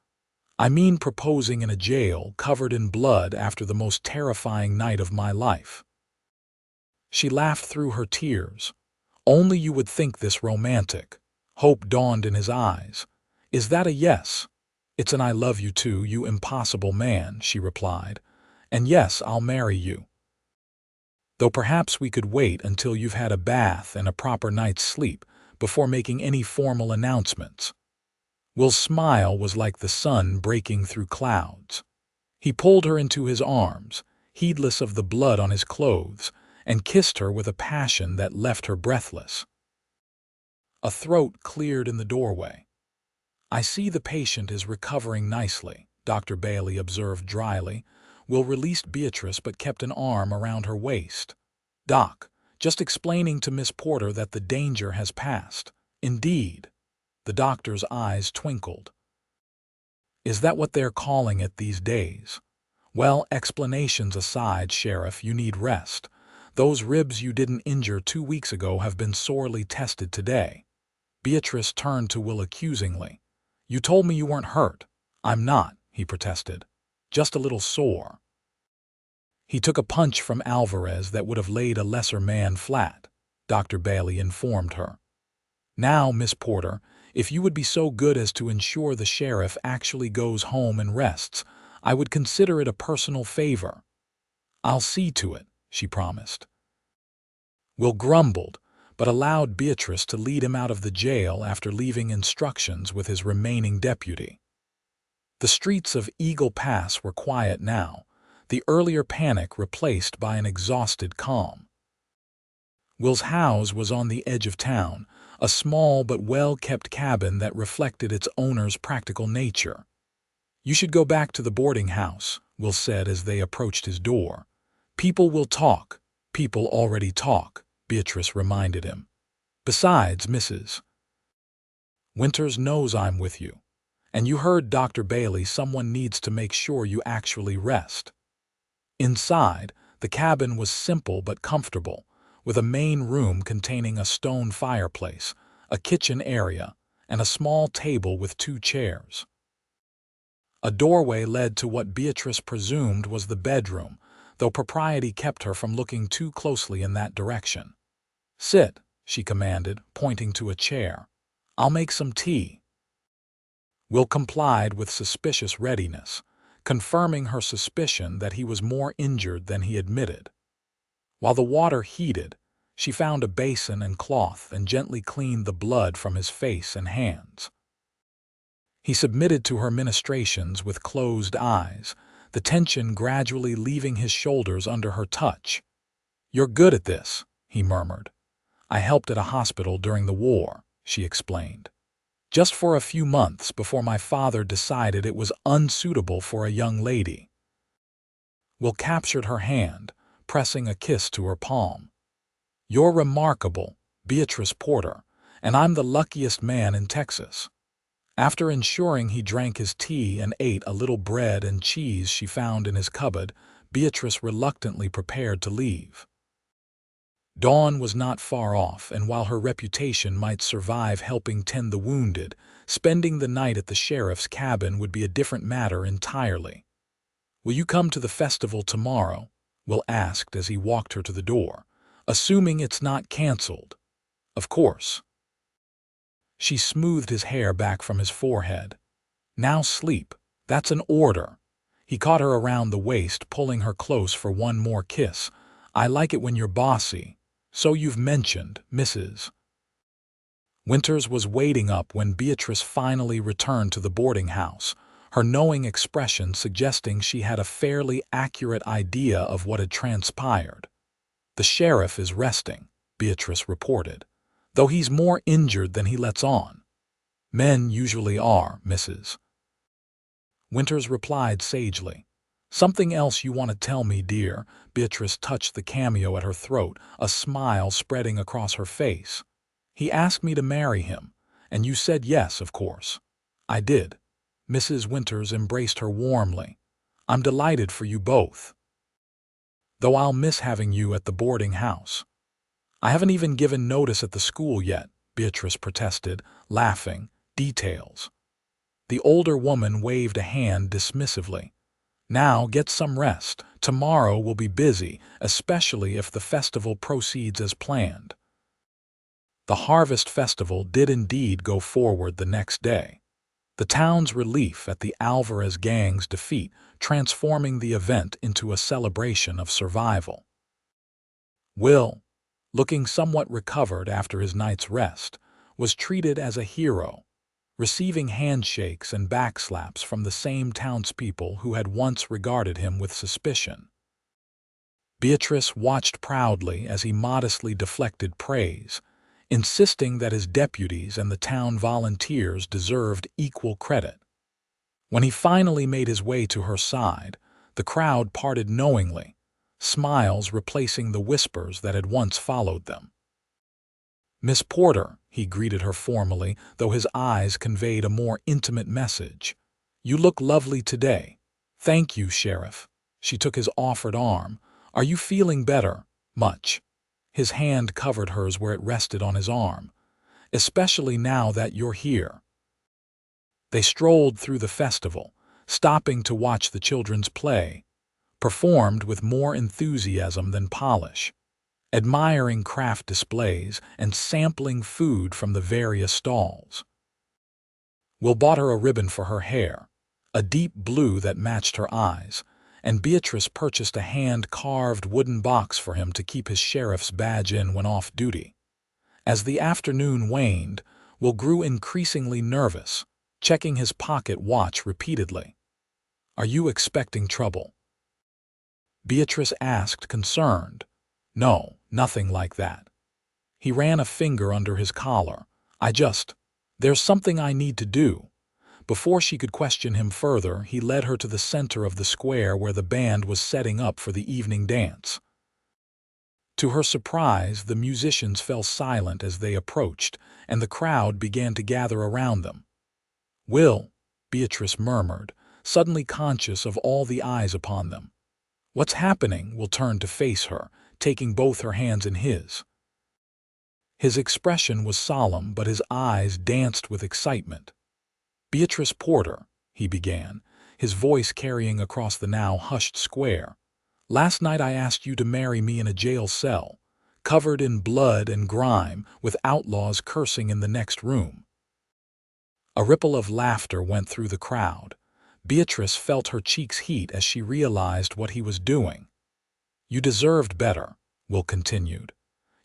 "I mean proposing in a jail covered in blood after the most terrifying night of my life." She laughed through her tears. "Only you would think this romantic." Hope dawned in his eyes. "Is that a yes?" "It's an I love you too, you impossible man," she replied. "And yes, I'll marry you. Though perhaps we could wait until you've had a bath and a proper night's sleep before making any formal announcements." Will's smile was like the sun breaking through clouds. He pulled her into his arms, heedless of the blood on his clothes, and kissed her with a passion that left her breathless. A throat cleared in the doorway. "I see the patient is recovering nicely," Dr. Bailey observed dryly. Will released Beatrice but kept an arm around her waist. "Doc, just explaining to Miss Porter that the danger has passed." "Indeed." The doctor's eyes twinkled. "Is that what they're calling it these days? Well, explanations aside, Sheriff, you need rest. Those ribs you didn't injure 2 weeks ago have been sorely tested today." Beatrice turned to Will accusingly. "You told me you weren't hurt." "I'm not," he protested. "Just a little sore." "He took a punch from Alvarez that would have laid a lesser man flat," Dr. Bailey informed her. "Now, Miss Porter, if you would be so good as to ensure the sheriff actually goes home and rests, I would consider it a personal favor." "I'll see to it," she promised. Will grumbled, but allowed Beatrice to lead him out of the jail after leaving instructions with his remaining deputy. The streets of Eagle Pass were quiet now, the earlier panic replaced by an exhausted calm. Will's house was on the edge of town, a small but well-kept cabin that reflected its owner's practical nature. "You should go back to the boarding house," Will said as they approached his door. "People will talk." "People already talk," Beatrice reminded him. "Besides, Mrs. Winters knows I'm with you. And you heard Dr. Bailey, someone needs to make sure you actually rest." Inside, the cabin was simple but comfortable, with a main room containing a stone fireplace, a kitchen area, and a small table with 2 chairs. A doorway led to what Beatrice presumed was the bedroom, though propriety kept her from looking too closely in that direction. "Sit," she commanded, pointing to a chair. "I'll make some tea." Will complied with suspicious readiness, confirming her suspicion that he was more injured than he admitted. While the water heated, she found a basin and cloth and gently cleaned the blood from his face and hands. He submitted to her ministrations with closed eyes, the tension gradually leaving his shoulders under her touch. "You're good at this," he murmured. "I helped at a hospital during the war," she explained. "Just for a few months before my father decided it was unsuitable for a young lady." Will captured her hand, pressing a kiss to her palm. "You're remarkable, Beatrice Porter, and I'm the luckiest man in Texas." After ensuring he drank his tea and ate a little bread and cheese she found in his cupboard, Beatrice reluctantly prepared to leave. Dawn was not far off, and while her reputation might survive helping tend the wounded, spending the night at the sheriff's cabin would be a different matter entirely. "Will you come to the festival tomorrow?" Will asked as he walked her to the door. "Assuming it's not canceled." "Of course." She smoothed his hair back from his forehead. "Now sleep. That's an order." He caught her around the waist, pulling her close for one more kiss. "I like it when you're bossy." "So you've mentioned, Mrs. Winters was waiting up when Beatrice finally returned to the boarding house, her knowing expression suggesting she had a fairly accurate idea of what had transpired. "The sheriff is resting," Beatrice reported, "though he's more injured than he lets on." "Men usually are, Mrs. Winters replied sagely. "Something else you want to tell me, dear?" Beatrice touched the cameo at her throat, a smile spreading across her face. "He asked me to marry him, and you said yes, of course." "I did." Mrs. Winters embraced her warmly. "I'm delighted for you both. Though I'll miss having you at the boarding house." "I haven't even given notice at the school yet," Beatrice protested, laughing. "Details." The older woman waved a hand dismissively. "Now get some rest. Tomorrow will be busy, especially if the festival proceeds as planned." The Harvest Festival did indeed go forward the next day, the town's relief at the Alvarez gang's defeat transforming the event into a celebration of survival. Will, looking somewhat recovered after his night's rest, was treated as a hero, receiving handshakes and backslaps from the same townspeople who had once regarded him with suspicion. Beatrice watched proudly as he modestly deflected praise, insisting that his deputies and the town volunteers deserved equal credit. When he finally made his way to her side, the crowd parted knowingly, smiles replacing the whispers that had once followed them. "Miss Porter," he greeted her formally, though his eyes conveyed a more intimate message. "You look lovely today." "Thank you, Sheriff." She took his offered arm. "Are you feeling better?" "Much." His hand covered hers where it rested on his arm. "Especially now that you're here." They strolled through the festival, stopping to watch the children's play, performed with more enthusiasm than polish, admiring craft displays and sampling food from the various stalls. Will bought her a ribbon for her hair, a deep blue that matched her eyes, and Beatrice purchased a hand-carved wooden box for him to keep his sheriff's badge in when off duty. As the afternoon waned, Will grew increasingly nervous, checking his pocket watch repeatedly. "Are you expecting trouble?" Beatrice asked, concerned. "No, nothing like that." He ran a finger under his collar. There's something I need to do." Before she could question him further, he led her to the center of the square where the band was setting up for the evening dance. To her surprise, the musicians fell silent as they approached, and the crowd began to gather around them. "Will," Beatrice murmured, suddenly conscious of all the eyes upon them. "What's happening?" Will turned to face her, taking both her hands in his. His expression was solemn, but his eyes danced with excitement. "Beatrice Porter," he began, his voice carrying across the now hushed square. "Last night I asked you to marry me in a jail cell, covered in blood and grime, with outlaws cursing in the next room." A ripple of laughter went through the crowd. Beatrice felt her cheeks heat as she realized what he was doing. "You deserved better," Will continued.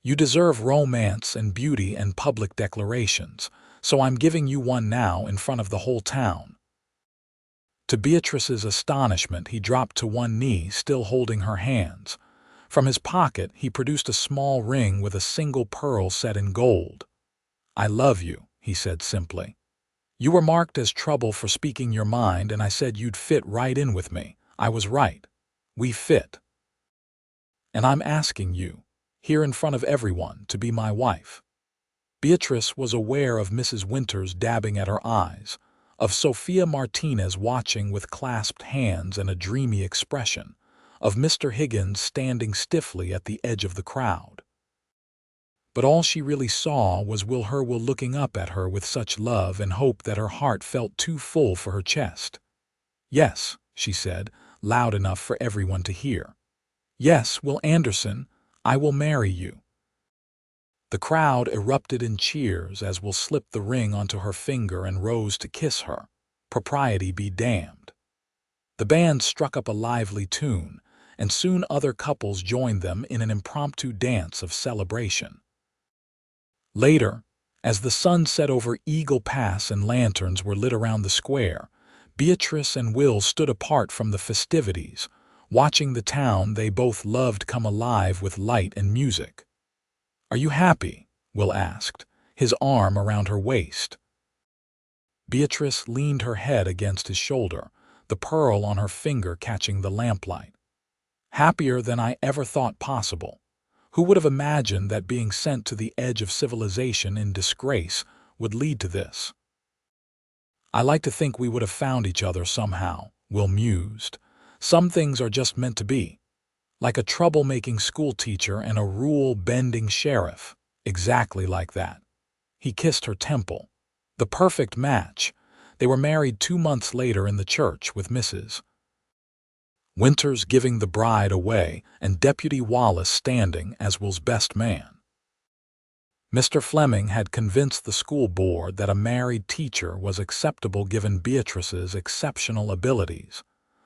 "You deserve romance and beauty and public declarations, so I'm giving you one now in front of the whole town." To Beatrice's astonishment, he dropped to one knee, still holding her hands. From his pocket, he produced a small ring with a single pearl set in gold. "I love you," he said simply. "You were marked as trouble for speaking your mind, and I said you'd fit right in with me. I was right. We fit. And I'm asking you, here in front of everyone, to be my wife." Beatrice was aware of Mrs. Winters dabbing at her eyes, of Sophia Martinez watching with clasped hands and a dreamy expression, of Mr. Higgins standing stiffly at the edge of the crowd. But all she really saw was Will looking up at her with such love and hope that her heart felt too full for her chest. "Yes," she said, loud enough for everyone to hear. "Yes, Will Anderson, I will marry you." The crowd erupted in cheers as Will slipped the ring onto her finger and rose to kiss her. Propriety be damned. The band struck up a lively tune, and soon other couples joined them in an impromptu dance of celebration. Later, as the sun set over Eagle Pass and lanterns were lit around the square, Beatrice and Will stood apart from the festivities, watching the town they both loved come alive with light and music. "Are you happy?" Will asked, his arm around her waist. Beatrice leaned her head against his shoulder, the pearl on her finger catching the lamplight. "Happier than I ever thought possible. Who would have imagined that being sent to the edge of civilization in disgrace would lead to this?" "I like to think we would have found each other somehow," Will mused. "Some things are just meant to be. Like a troublemaking schoolteacher and a rule-bending sheriff. Exactly like that." He kissed her temple. The perfect match. They were married 2 months later in the church, with Mrs. Winters giving the bride away and Deputy Wallace standing as Will's best man. Mr. Fleming had convinced the school board that a married teacher was acceptable given Beatrice's exceptional abilities,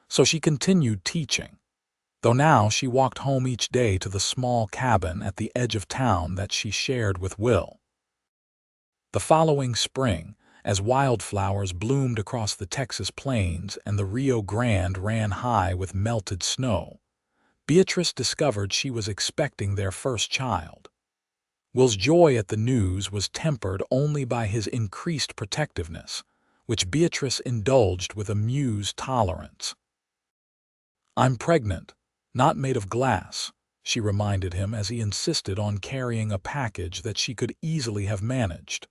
so she continued teaching, though now she walked home each day to the small cabin at the edge of town that she shared with Will. The following spring, as wildflowers bloomed across the Texas plains and the Rio Grande ran high with melted snow, Beatrice discovered she was expecting their first child. Will's joy at the news was tempered only by his increased protectiveness, which Beatrice indulged with amused tolerance. "I'm pregnant, not made of glass," she reminded him as he insisted on carrying a package that she could easily have managed.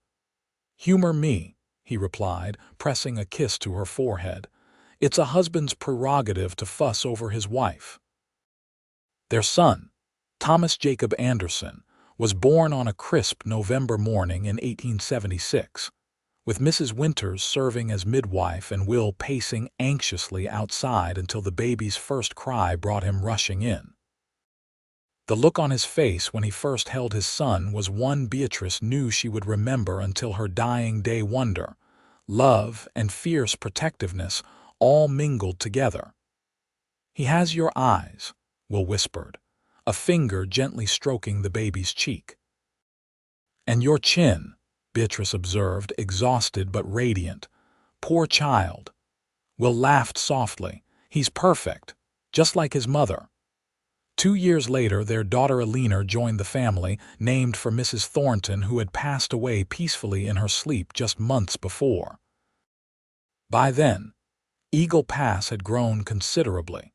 "Humor me," he replied, pressing a kiss to her forehead. "It's a husband's prerogative to fuss over his wife." Their son, Thomas Jacob Anderson, was born on a crisp November morning in 1876, with Mrs. Winters serving as midwife and Will pacing anxiously outside until the baby's first cry brought him rushing in. The look on his face when he first held his son was one Beatrice knew she would remember until her dying day. Wonder, love, and fierce protectiveness all mingled together. "He has your eyes," Will whispered, a finger gently stroking the baby's cheek. "And your chin," Beatrice observed, exhausted but radiant. "Poor child." Will laughed softly. "He's perfect, just like his mother." 2 years later, their daughter Alina joined the family, named for Mrs. Thornton, who had passed away peacefully in her sleep just months before. By then, Eagle Pass had grown considerably,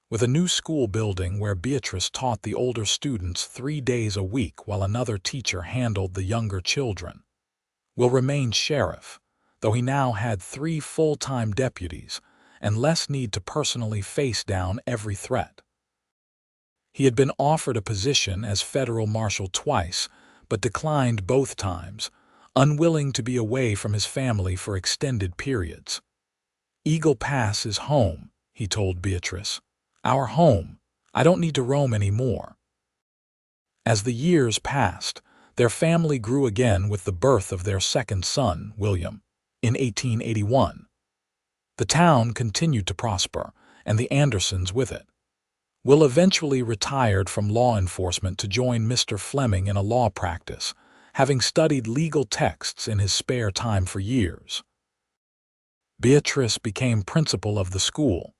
with a new school building where Beatrice taught the older students 3 days a week while another teacher handled the younger children. Will remained sheriff, though he now had 3 full-time deputies and less need to personally face down every threat. He had been offered a position as federal marshal twice, but declined both times, unwilling to be away from his family for extended periods. "Eagle Pass is home," he told Beatrice. "Our home. I don't need to roam anymore." As the years passed, their family grew again with the birth of their second son, William, in 1881. The town continued to prosper, and the Andersons with it. Will eventually retired from law enforcement to join Mr. Fleming in a law practice, having studied legal texts in his spare time for years. Beatrice became principal of the school,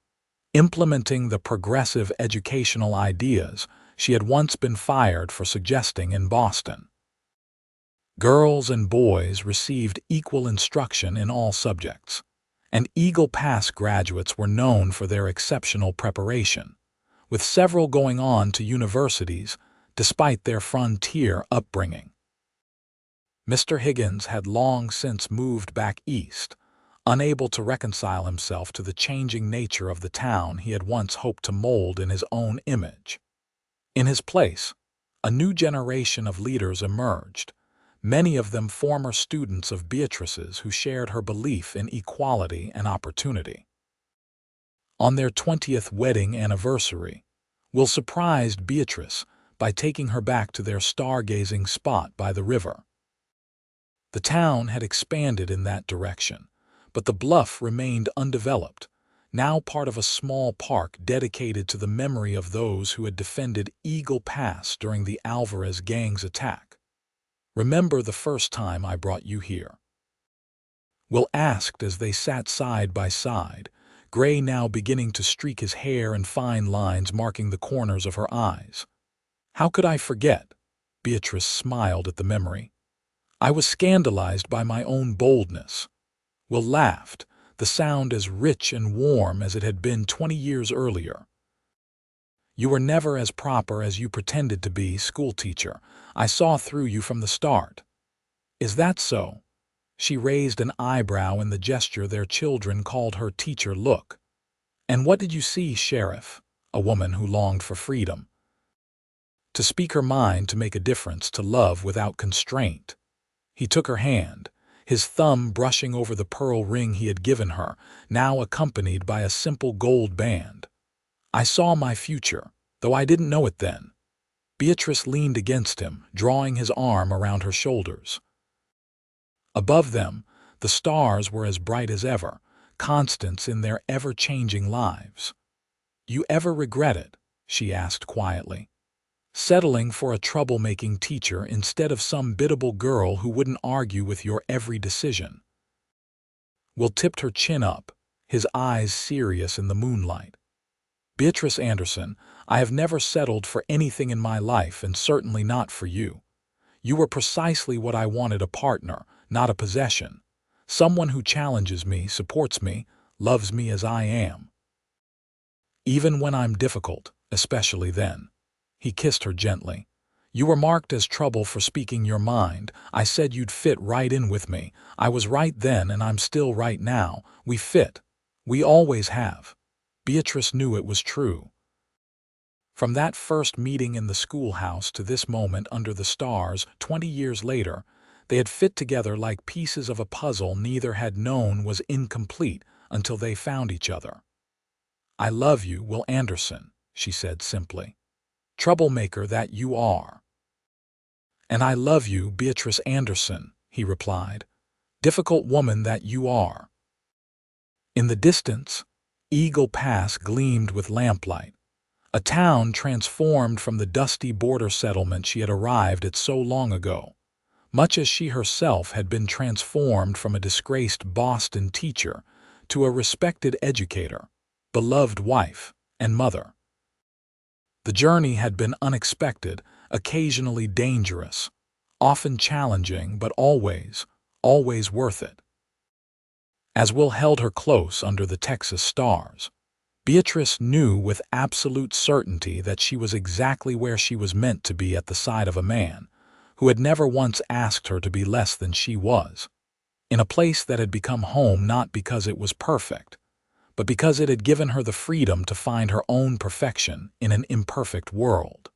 implementing the progressive educational ideas she had once been fired for suggesting in Boston. Girls and boys received equal instruction in all subjects, and Eagle Pass graduates were known for their exceptional preparation, with several going on to universities despite their frontier upbringing. Mr. Higgins had long since moved back east, unable to reconcile himself to the changing nature of the town he had once hoped to mold in his own image. In his place, a new generation of leaders emerged, many of them former students of Beatrice's who shared her belief in equality and opportunity. On their 20th wedding anniversary, Will surprised Beatrice by taking her back to their stargazing spot by the river. The town had expanded in that direction, but the bluff remained undeveloped, now part of a small park dedicated to the memory of those who had defended Eagle Pass during the Alvarez gang's attack. "Remember the first time I brought you here?" Will asked as they sat side by side, gray now beginning to streak his hair and fine lines marking the corners of her eyes. "How could I forget?" Beatrice smiled at the memory. "I was scandalized by my own boldness." Will laughed, the sound as rich and warm as it had been 20 years earlier. "You were never as proper as you pretended to be, schoolteacher. I saw through you from the start." "Is that so?" She raised an eyebrow in the gesture their children called her teacher look. "And what did you see, Sheriff?" A woman who longed for freedom. To speak her mind, to make a difference, to love without constraint. He took her hand, his thumb brushing over the pearl ring he had given her, now accompanied by a simple gold band. "I saw my future, though I didn't know it then." Beatrice leaned against him, drawing his arm around her shoulders. Above them, the stars were as bright as ever, constants in their ever-changing lives. "You ever regret it?" she asked quietly. "Settling for a troublemaking teacher instead of some biddable girl who wouldn't argue with your every decision?" Will tipped her chin up, his eyes serious in the moonlight. "Beatrice Anderson, I have never settled for anything in my life, and certainly not for you. You were precisely what I wanted, a partner, not a possession. Someone who challenges me, supports me, loves me as I am. Even when I'm difficult, especially then." He kissed her gently. "You were marked as trouble for speaking your mind. I said you'd fit right in with me. I was right then and I'm still right now. We fit. We always have." Beatrice knew it was true. From that first meeting in the schoolhouse to this moment under the stars, 20 years later, they had fit together like pieces of a puzzle neither had known was incomplete until they found each other. "I love you, Will Anderson," she said simply. "Troublemaker that you are." "And I love you, Beatrice Anderson," he replied. "Difficult woman that you are." In the distance, Eagle Pass gleamed with lamplight, a town transformed from the dusty border settlement she had arrived at so long ago. much as she herself had been transformed from a disgraced Boston teacher to a respected educator, beloved wife, and mother. The journey had been unexpected, occasionally dangerous, often challenging, but always worth it. As Will held her close under the Texas stars, Beatrice knew with absolute certainty that she was exactly where she was meant to be at the side of a man who had never once asked her to be less than she was, in a place that had become home not because it was perfect, but because it had given her the freedom to find her own perfection in an imperfect world.